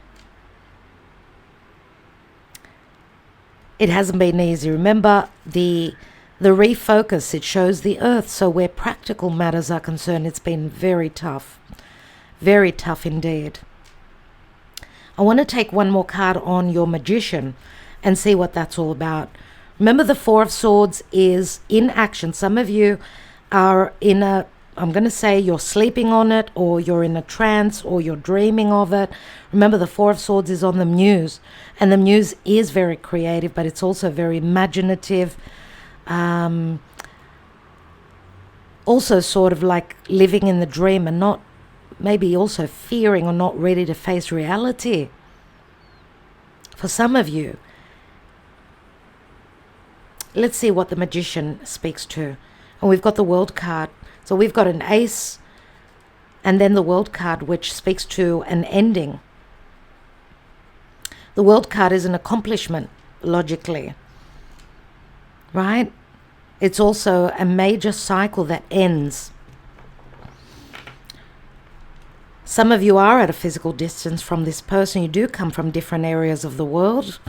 it hasn't been easy. Remember the refocus, it shows the earth. So where practical matters are concerned, it's been very tough. Very tough indeed. I want to take one more card on your Magician and see what that's all about. Remember, the Four of Swords is in action. Some of you are in a, I'm going to say you're sleeping on it, or you're in a trance, or you're dreaming of it. Remember, the Four of Swords is on the Muse, and the Muse is very creative, but it's also very imaginative. Also sort of like living in the dream and not, maybe also fearing or not ready to face reality. For some of you, let's see what the Magician speaks to. And we've got the World card. So we've got an Ace and then the World card, which speaks to an ending. The World card is an accomplishment, logically, right? It's also a major cycle that ends. Some of you are at a physical distance from this person. You do come from different areas of the world.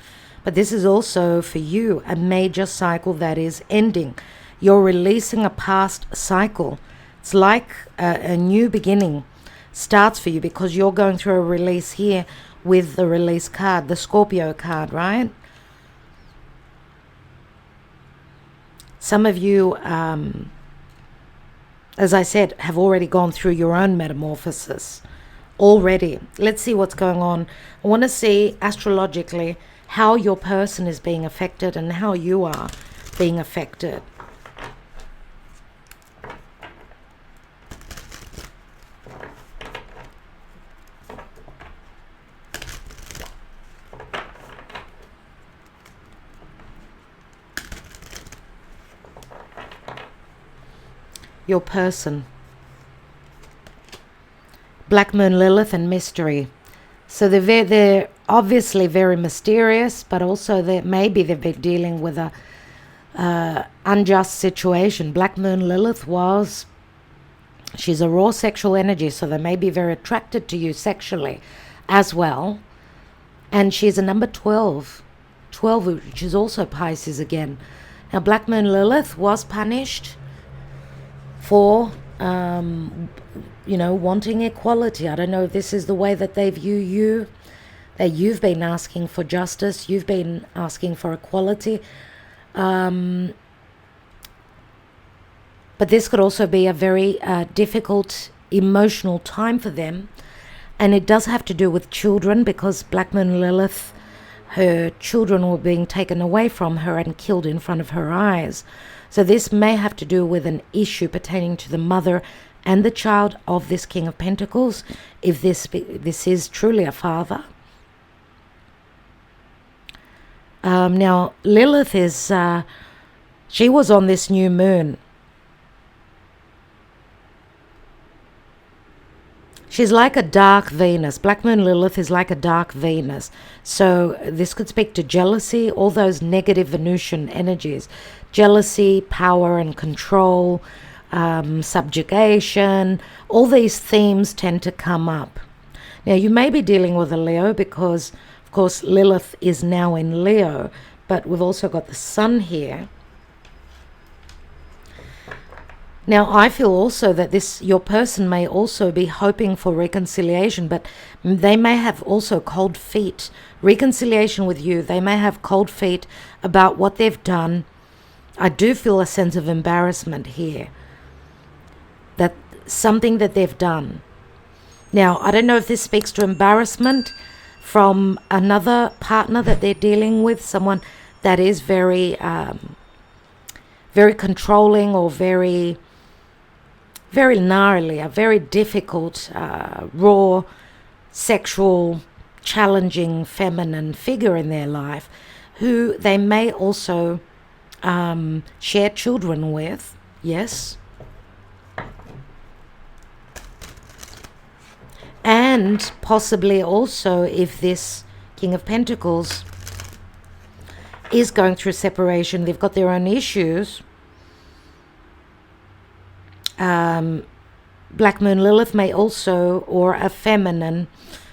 But this is also, for you, a major cycle that is ending. You're releasing a past cycle. It's like a new beginning starts for you, because you're going through a release here with the release card, the Scorpio card, right? Some of you, as I said, have already gone through your own metamorphosis already. Let's see what's going on. I want to see astrologically how your person is being affected and how you are being affected. Your person. Black Moon, Lilith, and mystery. So they're obviously very mysterious, but also maybe they've been dealing with a unjust situation. Black Moon Lilith she's a raw sexual energy, so they may be very attracted to you sexually as well. And she's a number 12, which is also Pisces again. Now, Black Moon Lilith was punished for wanting equality. I don't know if this is the way that they view you, that you've been asking for justice, you've been asking for equality. But this could also be a very difficult emotional time for them. And it does have to do with children, because Black Moon Lilith, her children were being taken away from her and killed in front of her eyes. So this may have to do with an issue pertaining to the mother and the child of this King of Pentacles, if this is truly a father. Now, Lilith is, she was on this new moon. She's like a dark Venus. Black Moon Lilith is like a dark Venus. So this could speak to jealousy, all those negative Venusian energies. Jealousy, power and control, subjugation. All these themes tend to come up. Now, you may be dealing with a Leo because, of course, Lilith is now in Leo. But we've also got the Sun here. Now, I feel also that your person may also be hoping for reconciliation, but they may have also cold feet. Reconciliation with you, they may have cold feet about what they've done. I do feel a sense of embarrassment here, that something that they've done. Now, I don't know if this speaks to embarrassment from another partner that they're dealing with, someone that is very, very controlling or very gnarly, a very difficult, raw, sexual, challenging, feminine figure in their life, who they may also share children with. Yes. And And possibly also, if this King of Pentacles is going through separation, they've got their own issues. Black Moon Lilith may also, or a feminine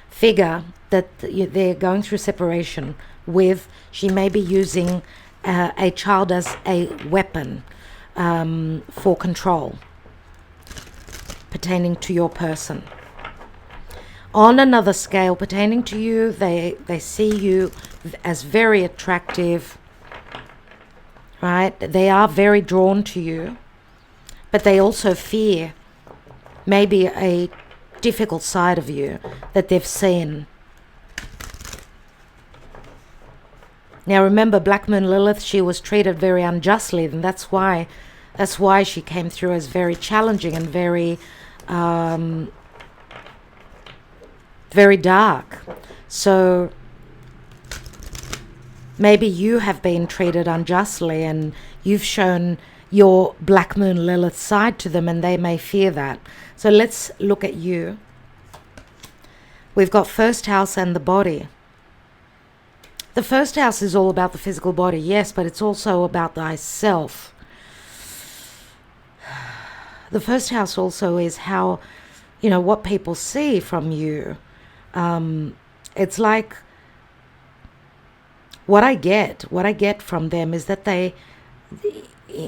figure that they're going through separation with, she may be using a child as a weapon for control pertaining to your person. On another scale, pertaining to you, they see you as very attractive, right? They are very drawn to you, but they also fear maybe a difficult side of you that they've seen. Now remember, Black Moon Lilith, she was treated very unjustly, and that's why she came through as very challenging and very very dark. So maybe you have been treated unjustly and you've shown your Black Moon Lilith side to them, and they may fear that. So let's look at you. We've got first house and the body. The first house is all about the physical body, yes, but it's also about thyself. The first house also is how, what people see from you. It's like what I get from them is that they,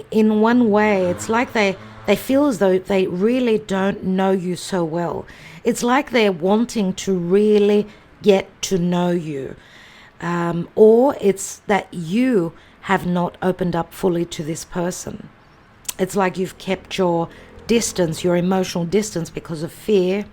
in one way, it's like they feel as though they really don't know you so well. It's like they're wanting to really get to know you. Or it's that you have not opened up fully to this person. It's like you've kept your distance, your emotional distance, because of fear.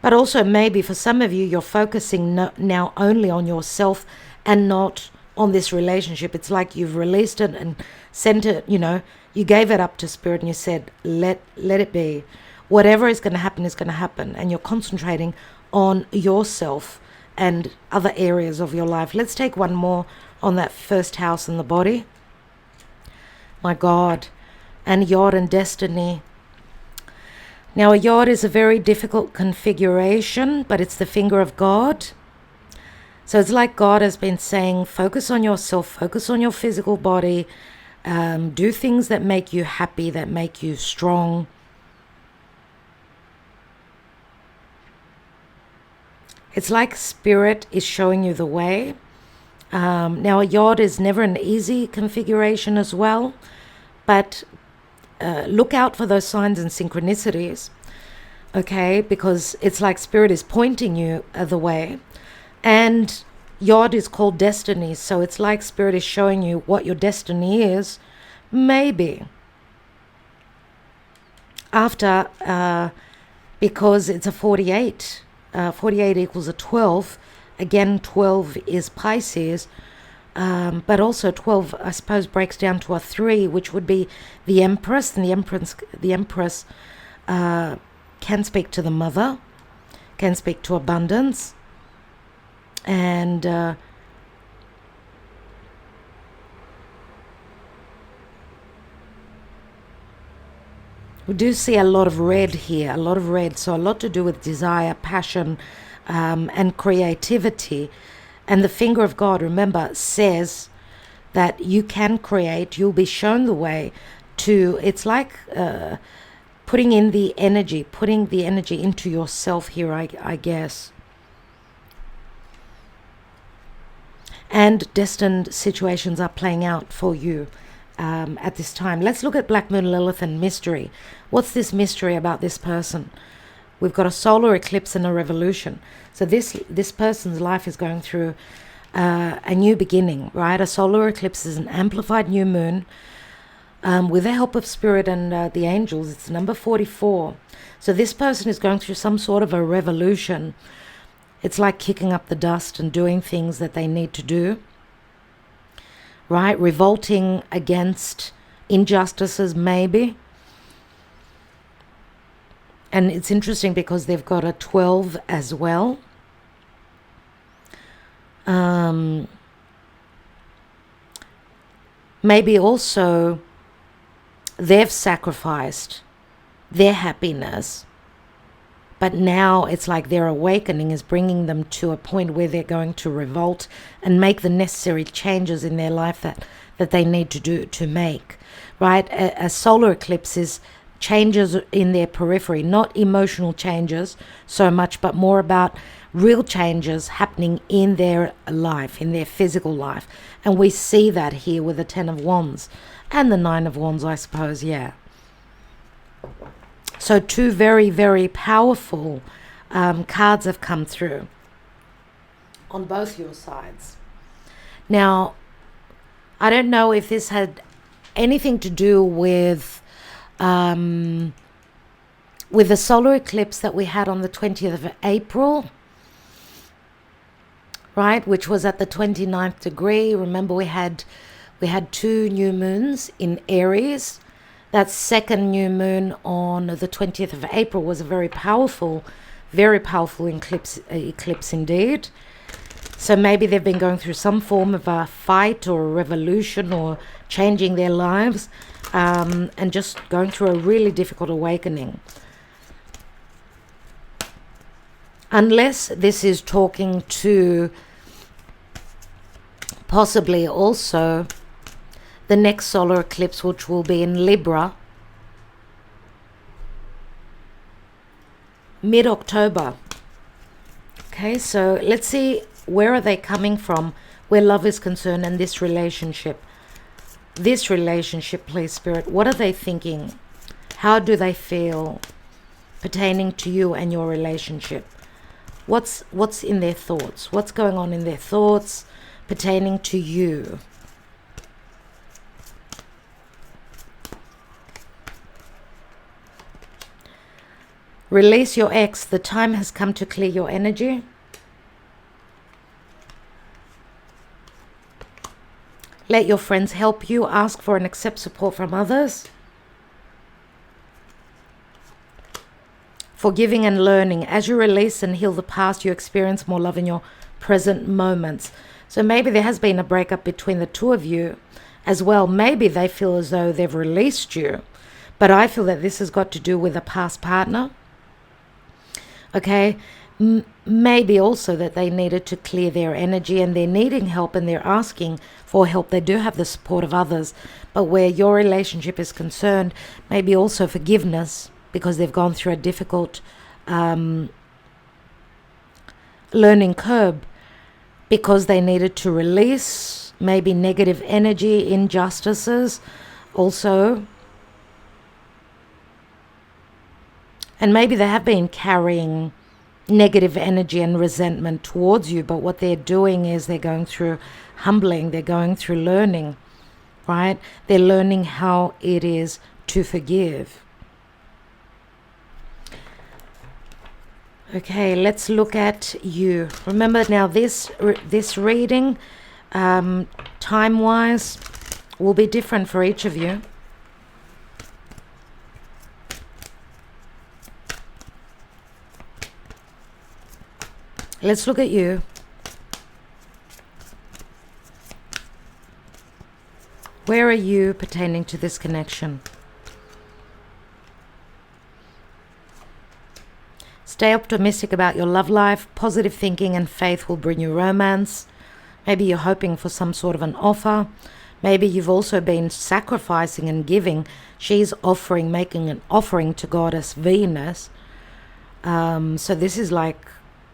But also maybe for some of you, you're focusing now only on yourself and not on this relationship. It's like you've released it and sent it, you gave it up to spirit and you said, let it be. Whatever is going to happen is going to happen. And you're concentrating on yourself and other areas of your life. Let's take one more on that first house in the body. My God. And Yod and destiny. Now a Yod is a very difficult configuration, but it's the finger of God. So it's like God has been saying, focus on yourself, focus on your physical body, do things that make you happy, that make you strong. It's like spirit is showing you the way. Now a Yod is never an easy configuration as well, but look out for those signs and synchronicities, okay? Because it's like spirit is pointing you the way. And Yod is called destiny, so it's like spirit is showing you what your destiny is, maybe. After, because it's a 48. 48 equals a 12. Again, 12 is Pisces. But also 12, I suppose, breaks down to a 3, which would be the Empress. And the Empress can speak to the mother, can speak to abundance. And we do see a lot of red here, a lot of red. So a lot to do with desire, passion, and creativity. And the finger of God, remember, says that you can create, you'll be shown the way to, it's like putting the energy into yourself here, I guess. And destined situations are playing out for you at this time. Let's look at Black Moon Lilith and mystery. What's this mystery about this person? We've got a solar eclipse and a revolution. So this person's life is going through a new beginning, right? A solar eclipse is an amplified new moon with the help of spirit and the angels. It's number 44. So this person is going through some sort of a revolution. It's like kicking up the dust and doing things that they need to do, right? Revolting against injustices, maybe. And it's interesting because they've got a 12 as well. Maybe also they've sacrificed their happiness. But now it's like their awakening is bringing them to a point where they're going to revolt and make the necessary changes in their life that they need to make, right? A solar eclipse is changes in their periphery, not emotional changes so much, but more about real changes happening in their life, in their physical life. And we see that here with the 10 of Wands and the 9 of Wands, I suppose, yeah. So two very, very powerful cards have come through on both your sides. Now, I don't know if this had anything to do with the solar eclipse that we had on the 20th of April, right, which was at the 29th degree. Remember, we had 2 new moons in Aries. That second new moon on the 20th of April was a very powerful eclipse indeed. So maybe they've been going through some form of a fight or a revolution or changing their lives, and just going through a really difficult awakening. Unless this is talking to possibly also the next solar eclipse, which will be in Libra, mid-October. Okay, so let's see, where are they coming from, where love is concerned, and this relationship. This relationship, please, Spirit, what are they thinking? How do they feel pertaining to you and your relationship? What's in their thoughts? What's going on in their thoughts pertaining to you? Release your ex. The time has come to clear your energy. Let your friends help you. Ask for and accept support from others. Forgiving and learning. As you release and heal the past, you experience more love in your present moments. So maybe there has been a breakup between the two of you as well. Maybe they feel as though they've released you. But I feel that this has got to do with a past partner. Okay, maybe also that they needed to clear their energy and they're needing help and they're asking for help. They do have the support of others, but where your relationship is concerned, maybe also forgiveness because they've gone through a difficult learning curve, because they needed to release maybe negative energy, injustices also. And maybe they have been carrying negative energy and resentment towards you, but what they're doing is they're going through humbling, they're going through learning, right? They're learning how it is to forgive. Okay, let's look at you. Remember now, this reading, time-wise, will be different for each of you. Let's look at you. Where are you pertaining to this connection? Stay optimistic about your love life. Positive thinking and faith will bring you romance. Maybe you're hoping for some sort of an offer. Maybe you've also been sacrificing and giving. She's offering, making an offering to Goddess Venus. So this is like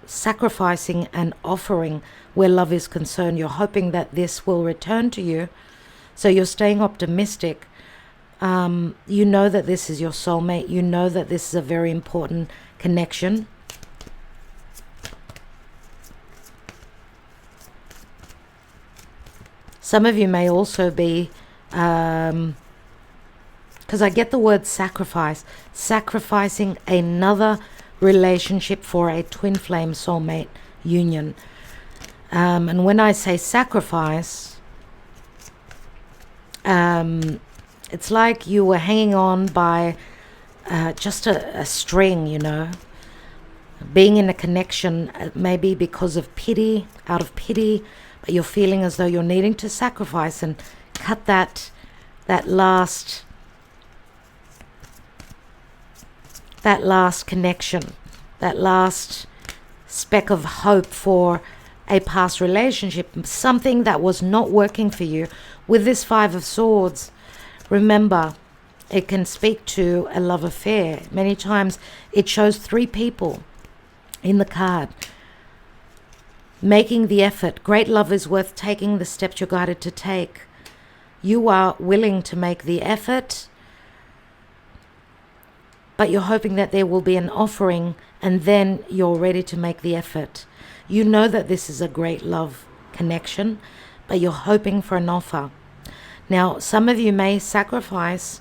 sacrificing and offering where love is concerned. You're hoping that this will return to you. So you're staying optimistic. You know that this is your soulmate. You know that this is a very important connection. Some of you may also be, because I get the word sacrifice, sacrificing another relationship for a twin flame soulmate union. And when I say sacrifice, it's like you were hanging on by just a string, you know, being in a connection, maybe because of pity, out of pity, but you're feeling as though you're needing to sacrifice and cut that last that last connection, that last speck of hope for a past relationship, something that was not working for you. With this Five of Swords, remember, it can speak to a love affair. Many times it shows three people in the card making the effort. Great love is worth taking the steps you're guided to take. You are willing to make the effort, but you're hoping that there will be an offering, and then you're ready to make the effort. You know that this is a great love connection, but you're hoping for an offer. Now, some of you may sacrifice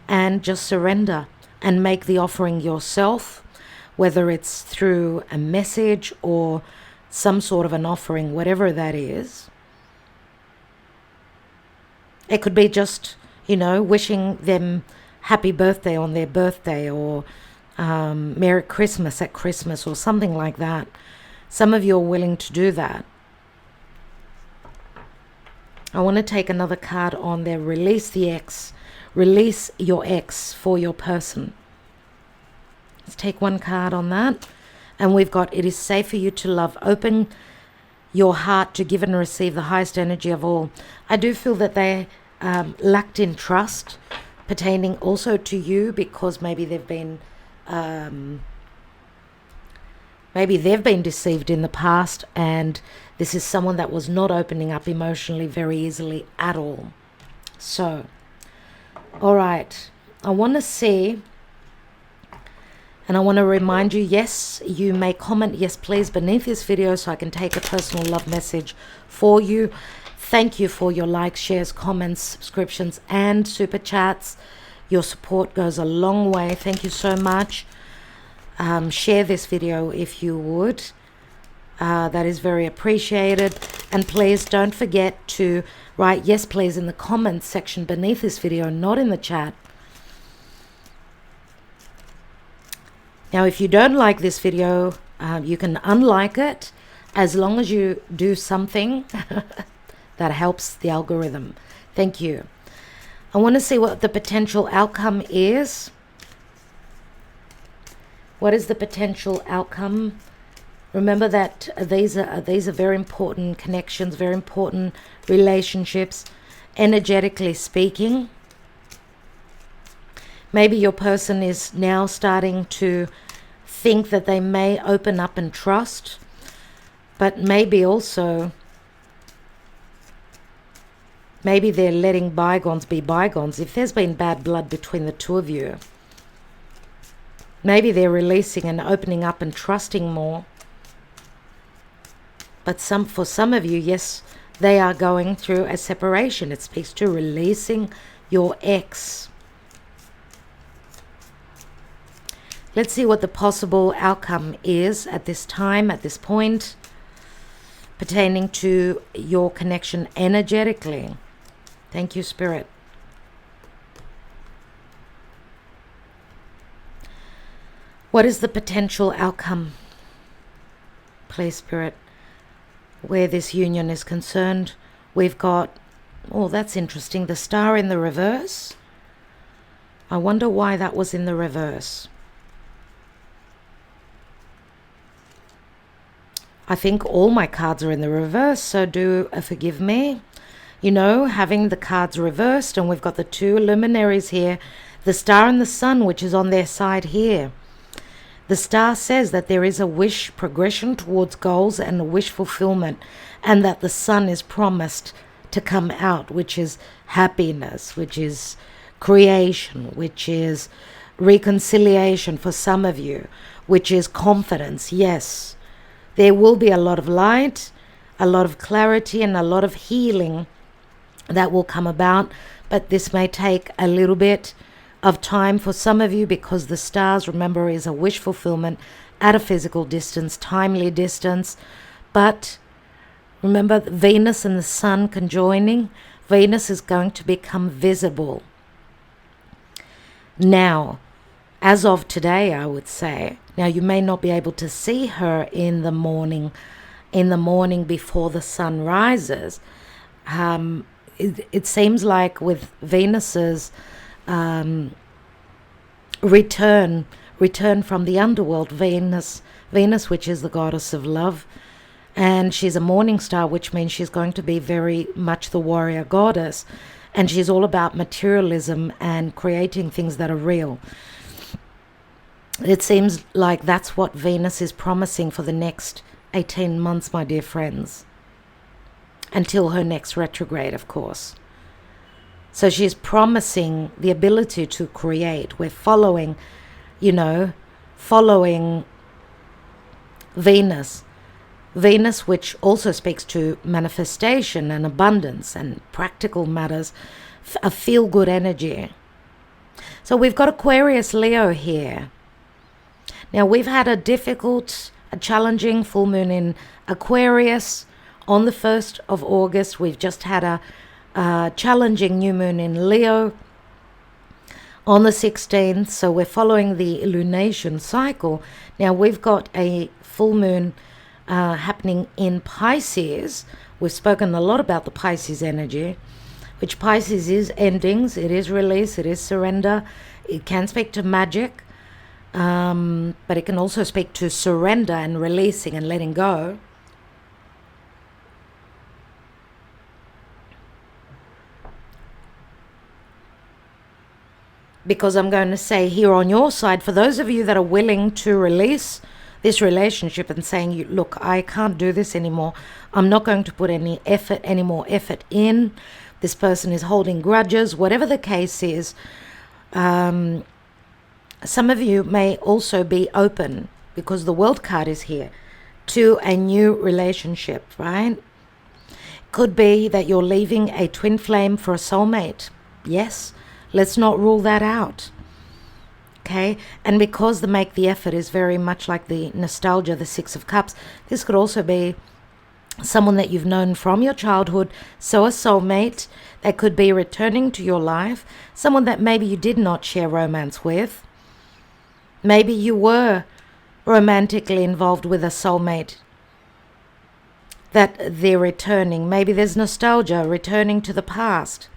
and just surrender and make the offering yourself, whether it's through a message or some sort of an offering, whatever that is. It could be just, wishing them happy birthday on their birthday, or Merry Christmas at Christmas, or something like that. Some of you are willing to do that. I want to take another card on there. Release the ex. Release your ex for your person. Let's take one card on that. And we've got, it is safe for you to love. Open your heart to give and receive the highest energy of all. I do feel that they lacked in trust, pertaining also to you, because maybe they've been deceived in the past, and this is someone that was not opening up emotionally very easily at all. So, all right, I want to see, and I want to remind you, yes, you may comment, yes, please, beneath this video so I can take a personal love message for you. Thank you for your likes, shares, comments, subscriptions, and super chats. Your support goes a long way. Thank you so much. Share this video if you would. That is very appreciated. And please don't forget to write yes please in the comments section beneath this video, not in the chat. Now, if you don't like this video, you can unlike it, as long as you do something that helps the algorithm. Thank you. I want to see what the potential outcome is. What is the potential outcome? Remember that these are very important connections, very important relationships, energetically speaking. Maybe your person is now starting to think that they may open up and trust, but maybe also, maybe they're letting bygones be bygones. If there's been bad blood between the two of you, maybe they're releasing and opening up and trusting more. But for some of you, yes, they are going through a separation. It speaks to releasing your ex. Let's see what the possible outcome is at this time, at this point, pertaining to your connection energetically. Thank you, Spirit. What is the potential outcome, please, Spirit, where this union is concerned? We've got, oh, that's interesting, the Star in the reverse. I wonder why that was in the reverse. I think all my cards are in the reverse, so do forgive me. Having the cards reversed, and we've got the two luminaries here, the Star and the Sun, which is on their side here. The Star says that there is a wish progression towards goals and a wish fulfillment, and that the Sun is promised to come out, which is happiness, which is creation, which is reconciliation for some of you, which is confidence. Yes. There will be a lot of light, a lot of clarity, and a lot of healing that will come about. But this may take a little bit of time for some of you, because the stars, remember, is a wish fulfillment at a physical distance, timely distance. But remember, Venus and the Sun conjoining. Venus is going to become visible. Now, as of today, I would say, now you may not be able to see her in the morning before the sun rises. It seems like with Venus's return returned from the underworld, Venus, which is the goddess of love. And she's a morning star, which means she's going to be very much the warrior goddess. And she's all about materialism and creating things that are real. It seems like that's what Venus is promising for the next 18 months, my dear friends. Until her next retrograde, of course. So she's promising the ability to create. We're following, following Venus. Venus, which also speaks to manifestation and abundance and practical matters, a feel-good energy. So we've got Aquarius Leo here. Now, we've had a challenging full moon in Aquarius on the 1st of August. We've just had a challenging new moon in Leo on the 16th. So we're following the lunation cycle. Now, we've got a full moon happening in Pisces. We've spoken a lot about the Pisces energy, which Pisces is endings, it is release, it is surrender. It can speak to magic, but it can also speak to surrender and releasing and letting go. Because I'm going to say here on your side, for those of you that are willing to release this relationship and saying, look, I can't do this anymore. I'm not going to put any more effort in. This person is holding grudges, whatever the case is. Some of you may also be open, because the World card is here, to a new relationship, right? Could be that you're leaving a twin flame for a soulmate. Yes, let's not rule that out. Okay, and because the make the effort is very much like the nostalgia, the Six of Cups, this could also be someone that you've known from your childhood, so a soulmate that could be returning to your life, someone that maybe you did not share romance with. Maybe you were romantically involved with a soulmate that they're returning. Maybe there's nostalgia, returning to the past.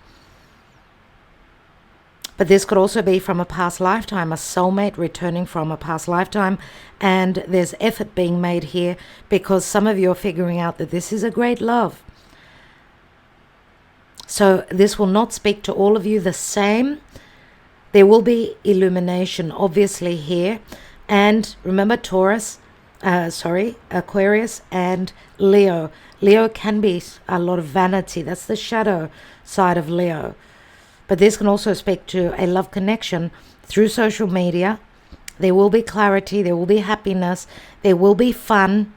But this could also be from a past lifetime, a soulmate returning from a past lifetime. And there's effort being made here because some of you are figuring out that this is a great love. So this will not speak to all of you the same. There will be illumination, obviously, here. And remember, Aquarius and Leo. Leo can be a lot of vanity. That's the shadow side of Leo. But this can also speak to a love connection through social media. There will be clarity. There will be happiness. There will be fun.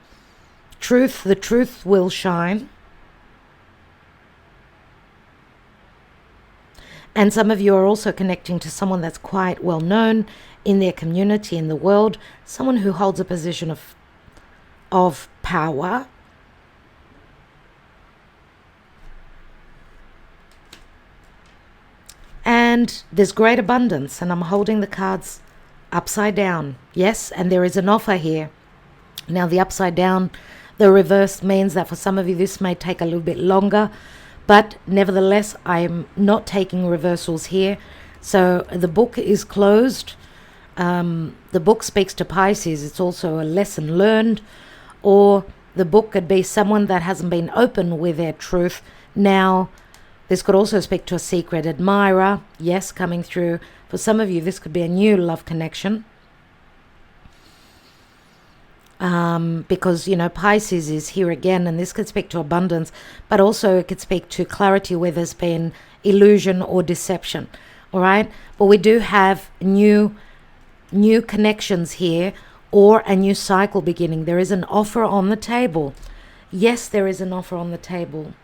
The truth will shine. And some of you are also connecting to someone that's quite well known in their community, in the world. Someone who holds a position of power. And there's great abundance, and I'm holding the cards upside down. Yes, and there is an offer here. Now, the upside down, the reverse, means that for some of you this may take a little bit longer, but nevertheless, I'm not taking reversals here. So the book is closed. The book speaks to Pisces. It's also a lesson learned, or the book could be someone that hasn't been open with their truth. Now, this could also speak to a secret admirer. Yes, coming through. For some of you, this could be a new love connection. Because, Pisces is here again, and this could speak to abundance, but also it could speak to clarity where there's been illusion or deception. All right? But we do have new connections here, or a new cycle beginning. There is an offer on the table. Yes, there is an offer on the table.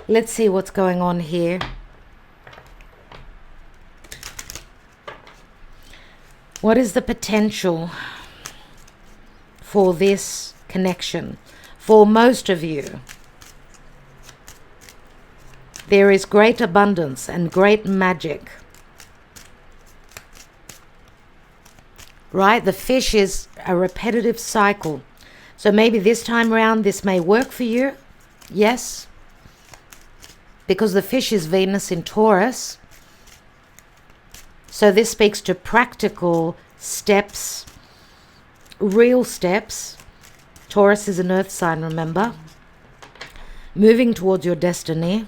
Let's see what's going on here. What is the potential for this connection? For most of you, there is great abundance and great magic. Right? The fish is a repetitive cycle. So maybe this time around, this may work for you. Yes. Because the fish is Venus in Taurus. So this speaks to practical steps, real steps. Taurus is an earth sign, remember? Moving towards your destiny.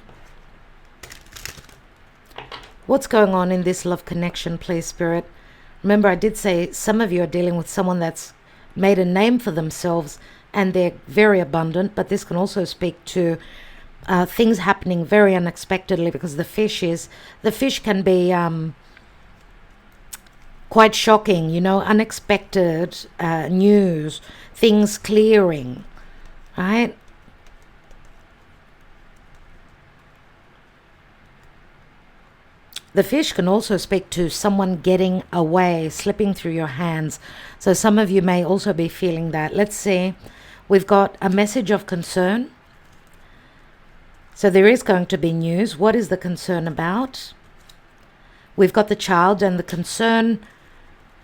What's going on in this love connection, please, Spirit? Remember, I did say some of you are dealing with someone that's made a name for themselves and they're very abundant, but this can also speak to things happening very unexpectedly, because the fish can be quite shocking, you know, unexpected news, things clearing, right? The fish can also speak to someone getting away, slipping through your hands. So some of you may also be feeling that. Let's see. We've got a message of concern. So there is going to be news. What is the concern about? We've got the child, and the concern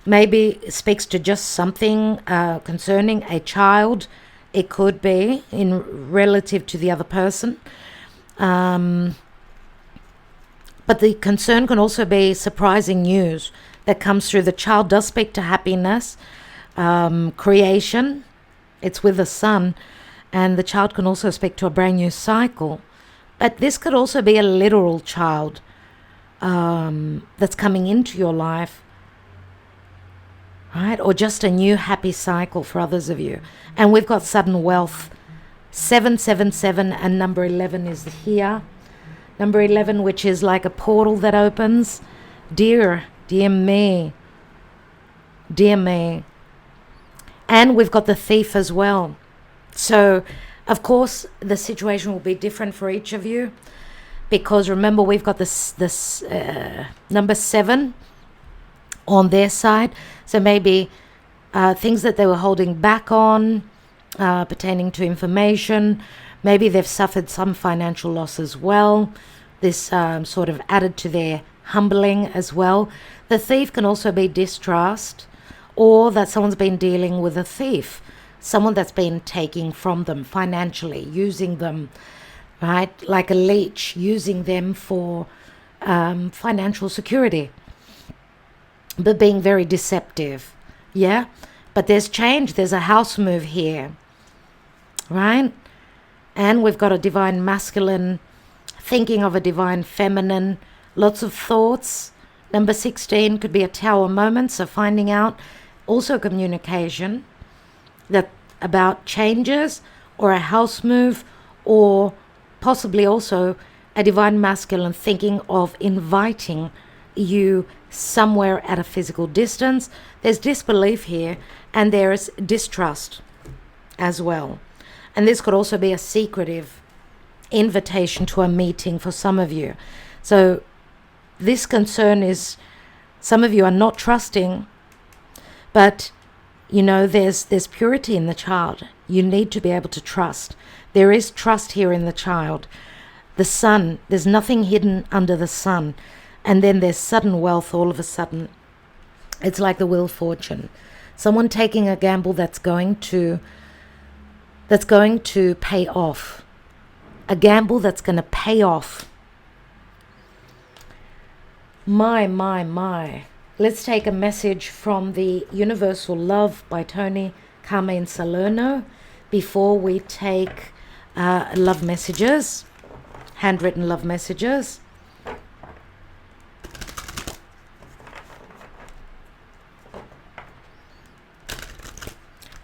maybe speaks to just something concerning a child. It could be in relative to the other person. But the concern can also be surprising news that comes through. The child does speak to happiness, creation. It's with the sun. And the child can also speak to a brand new cycle. But this could also be a literal child that's coming into your life, right? Or just a new happy cycle for others of you. And we've got sudden wealth. 777 and number 11 is here. Number 11, which is like a portal that opens. Dear me. Dear me. And we've got the thief as well. So, of course, the situation will be different for each of you. Because remember, we've got this number 7 on their side. So maybe things that they were holding back on pertaining to information. Maybe they've suffered some financial loss as well. This sort of added to their humbling as well. The thief can also be distrust, or that someone's been dealing with a thief. Someone that's been taking from them financially, using them, right? Like a leech, using them for financial security. But being very deceptive, yeah? But there's change. There's a house move here, right? And we've got a divine masculine, thinking of a divine feminine, lots of thoughts. Number 16 could be a tower moment, so finding out. Also communication that about changes or a house move, or possibly also a divine masculine thinking of inviting you somewhere at a physical distance. There's disbelief here, and there is distrust as well. And this could also be a secretive invitation to a meeting for some of you. So this concern is, some of you are not trusting, but you know, there's purity in the child. You need to be able to trust. There is trust here in the child. The sun, there's nothing hidden under the sun. And then there's sudden wealth all of a sudden. It's like the Wheel of Fortune. Someone taking a gamble that's going to pay off. A gamble that's going to pay off. My. Let's take a message from the Universal Love by Tony Carmen Salerno before we take love messages, handwritten love messages.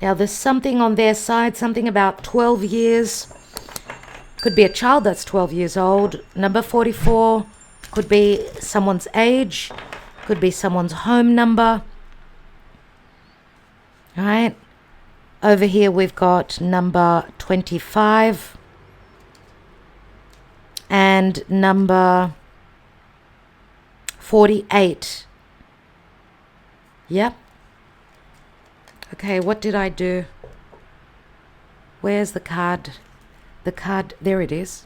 Now there's something on their side, something about 12 years. Could be a child that's 12 years old. Number 44 could be someone's age. Could be someone's home number. All right. Over here we've got number 25. And number 48. Yep. Okay, what did I do? Where's the card? The card, there it is.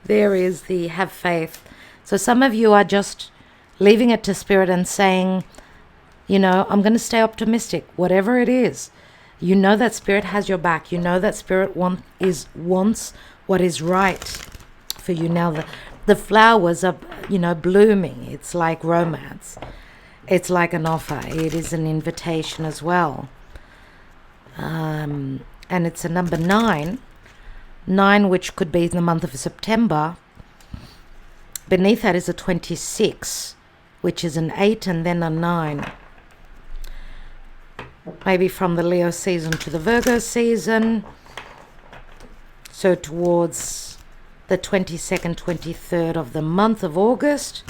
There is the have faith. So some of you are just leaving it to Spirit and saying, you know, I'm going to stay optimistic, whatever it is. You know that Spirit has your back. You know that Spirit wants what is right for you. Now the flowers are, you know, blooming. It's like romance. It's like an offer. It is an invitation as well. And it's a number 9. 9, which could be in the month of September. Beneath that is a 26, which is an 8 and then a 9. Maybe from the Leo season to the Virgo season. So towards the 22nd, 23rd of the month of August.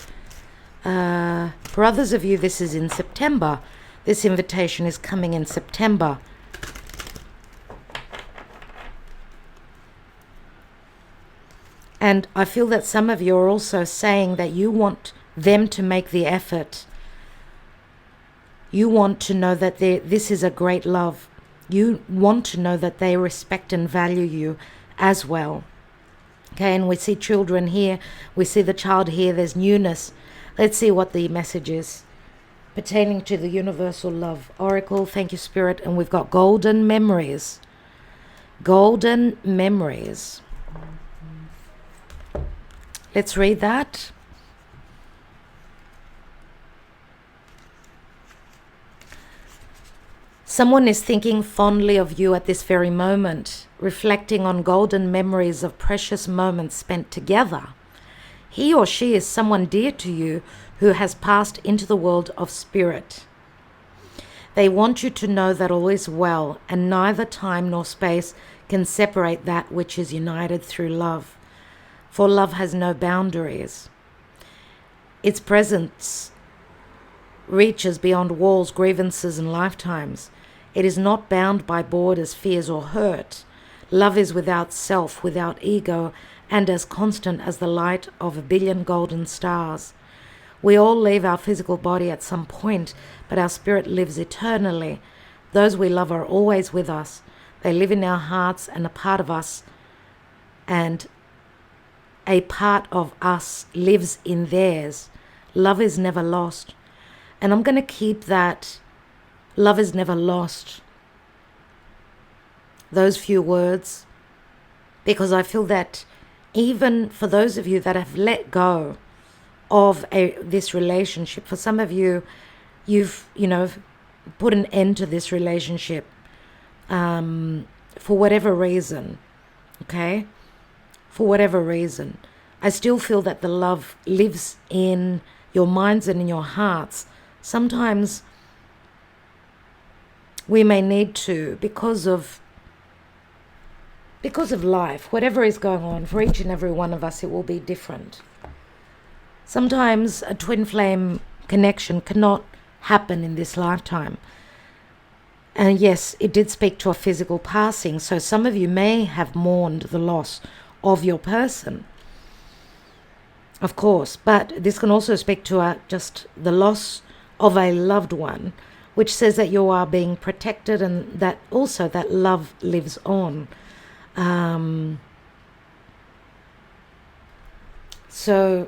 For others of you, this is in September. This invitation is coming in September. And I feel that some of you are also saying that you want them to make the effort. You want to know that this is a great love. You want to know that they respect and value you as well. Okay, and we see children here. We see the child here. There's newness. Let's see what the message is pertaining to the Universal Love Oracle. Thank you, Spirit. And we've got golden memories. Golden memories. Let's read that. Someone is thinking fondly of you at this very moment, reflecting on golden memories of precious moments spent together. He or she is someone dear to you who has passed into the world of spirit. They want you to know that all is well, and neither time nor space can separate that which is united through love. For love has no boundaries. Its presence reaches beyond walls, grievances, and lifetimes. It is not bound by borders, fears, or hurt. Love is without self, without ego, and as constant as the light of a billion golden stars. We all leave our physical body at some point, but our spirit lives eternally. Those we love are always with us. They live in our hearts and a part of us, and a part of us lives in theirs. Love is never lost. And I'm going to keep that love is never lost, those few words, because I feel that even for those of you that have let go of this relationship, for some of you, you've, put an end to this relationship for whatever reason, okay? For whatever reason. I still feel that the love lives in your minds and in your hearts. Sometimes we may need to, because of life, whatever is going on, for each and every one of us, it will be different. Sometimes a twin flame connection cannot happen in this lifetime. And yes, it did speak to a physical passing, so some of you may have mourned the loss of your person, of course, but this can also speak to just the loss of a loved one, which says that you are being protected and that also that love lives on. So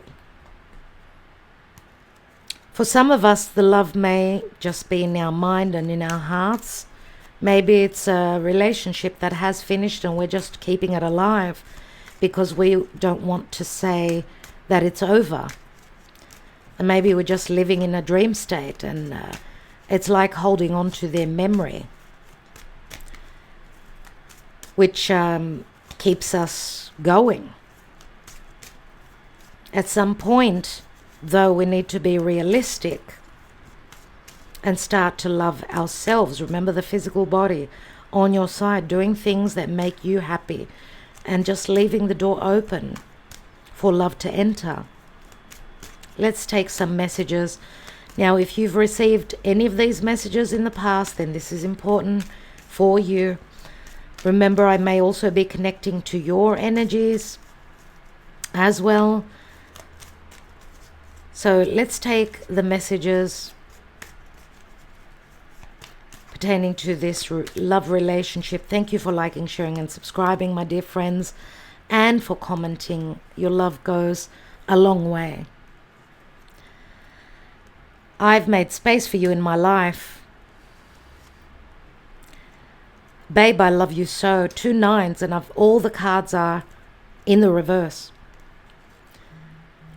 for some of us, the love may just be in our mind and in our hearts. Maybe it's a relationship that has finished and we're just keeping it alive because we don't want to say that it's over. And maybe we're just living in a dream state, and it's like holding on to their memory, which keeps us going. At some point, though, we need to be realistic and start to love ourselves. Remember the physical body on your side, doing things that make you happy, and just leaving the door open for love to enter. Let's take some messages. Now, if you've received any of these messages in the past, then this is important for you. Remember, I may also be connecting to your energies as well. So let's take the messages pertaining to this love relationship. Thank you for liking, sharing, and subscribing, my dear friends, and for commenting. Your love goes a long way. I've made space for you in my life. Babe, I love you so. 2 9s, and all the cards are in the reverse.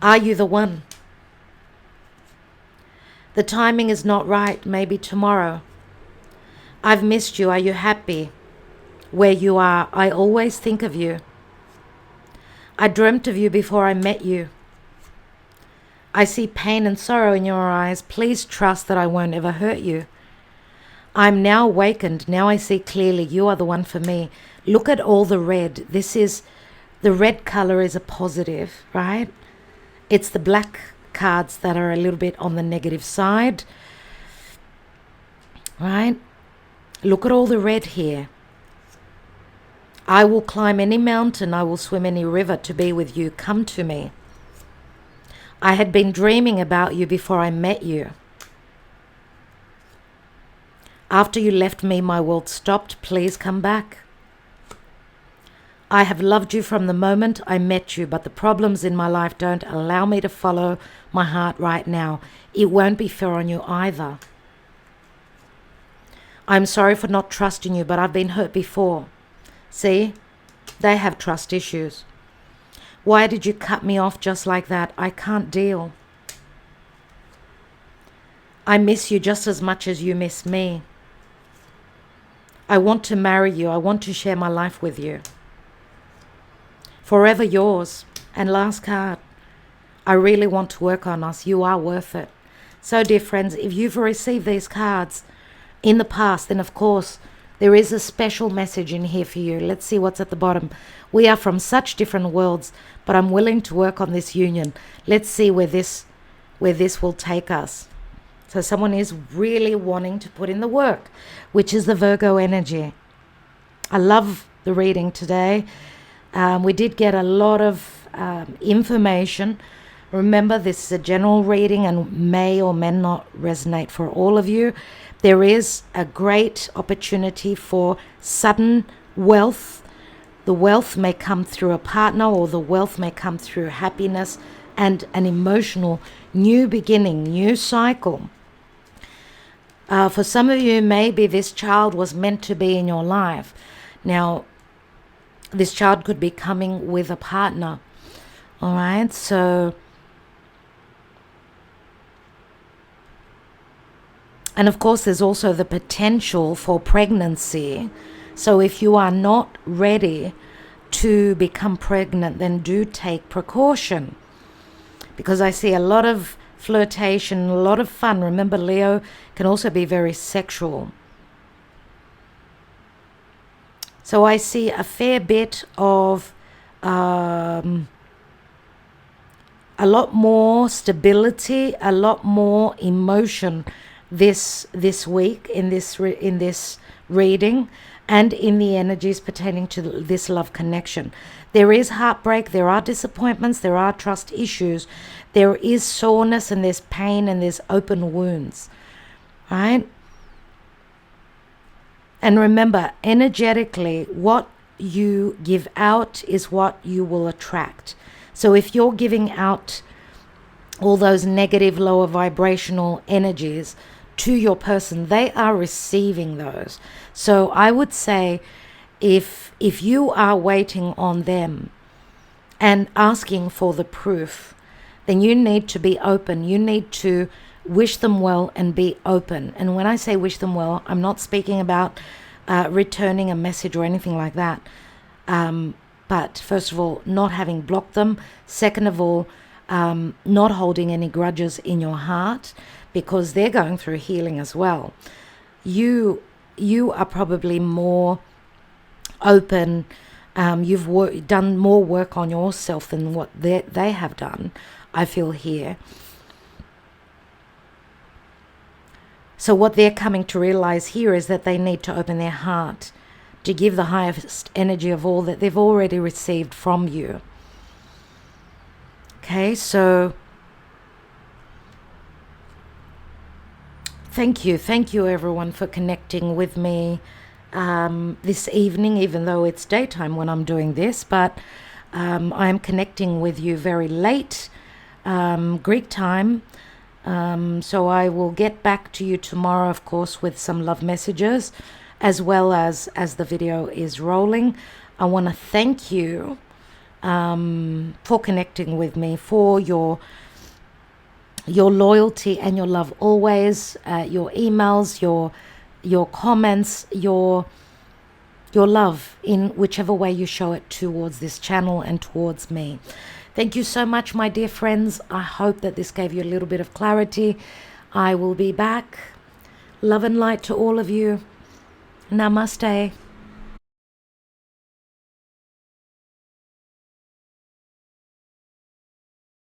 Are you the one? The timing is not right. Maybe tomorrow. I've missed you. Are you happy where you are? I always think of you. I dreamt of you before I met you. I see pain and sorrow in your eyes. Please trust that I won't ever hurt you. I'm now awakened. Now I see clearly. You are the one for me. Look at all the red. The red color is a positive, right? It's the black cards that are a little bit on the negative side, right? Look at all the red here. I will climb any mountain. I will swim any river to be with you. Come to me. I had been dreaming about you before I met you. After you left me, my world stopped. Please come back. I have loved you from the moment I met you, but the problems in my life don't allow me to follow my heart right now. It won't be fair on you either. I'm sorry for not trusting you, but I've been hurt before. See, they have trust issues. Why did you cut me off just like that? I can't deal. I miss you just as much as you miss me. I want to marry you. I want to share my life with you. Forever yours. And last card. I really want to work on us. You are worth it. So, dear friends, if you've received these cards in the past, then of course there is a special message in here for you. Let's see what's at the bottom. We are from such different worlds, but I'm willing to work on this union. Let's see where this will take us. So someone is really wanting to put in the work, which is the Virgo energy. I love the reading today. We did get a lot of information. Remember, this is a general reading and may or may not resonate for all of you. There is a great opportunity for sudden wealth. The wealth may come through a partner, or the wealth may come through happiness and an emotional new beginning, new cycle. For some of you, maybe this child was meant to be in your life. Now, this child could be coming with a partner. All right, so... And of course, there's also the potential for pregnancy. So if you are not ready to become pregnant, then do take precaution. Because I see a lot of flirtation, a lot of fun. Remember, Leo can also be very sexual. So I see a fair bit of a lot more stability, a lot more emotion this week in this reading, and in the energies pertaining to this love connection. There is heartbreak, there are disappointments, there are trust issues, there is soreness, and there's pain, and there's open wounds, right? And remember, energetically, what you give out is what you will attract. So if you're giving out all those negative, lower vibrational energies to your person, they are receiving those. So I would say, if you are waiting on them and asking for the proof, then you need to be open. You need to wish them well and be open. And when I say wish them well, I'm not speaking about returning a message or anything like that. But first of all, not having blocked them. Second of all, not holding any grudges in your heart, because they're going through healing as well. You are probably more open. You've done more work on yourself than what they have done, I feel here. So what they're coming to realize here is that they need to open their heart to give the highest energy of all that they've already received from you. Okay, so thank you everyone for connecting with me this evening, even though it's daytime when I'm doing this, but I am connecting with you very late Greek time. So I will get back to you tomorrow, of course, with some love messages, as well as the video is rolling. I want to thank you for connecting with me, for your your loyalty and your love always, your emails, your comments, your love in whichever way you show it towards this channel and towards me. Thank you so much, my dear friends. I hope that this gave you a little bit of clarity. I will be back. Love and light to all of you. Namaste.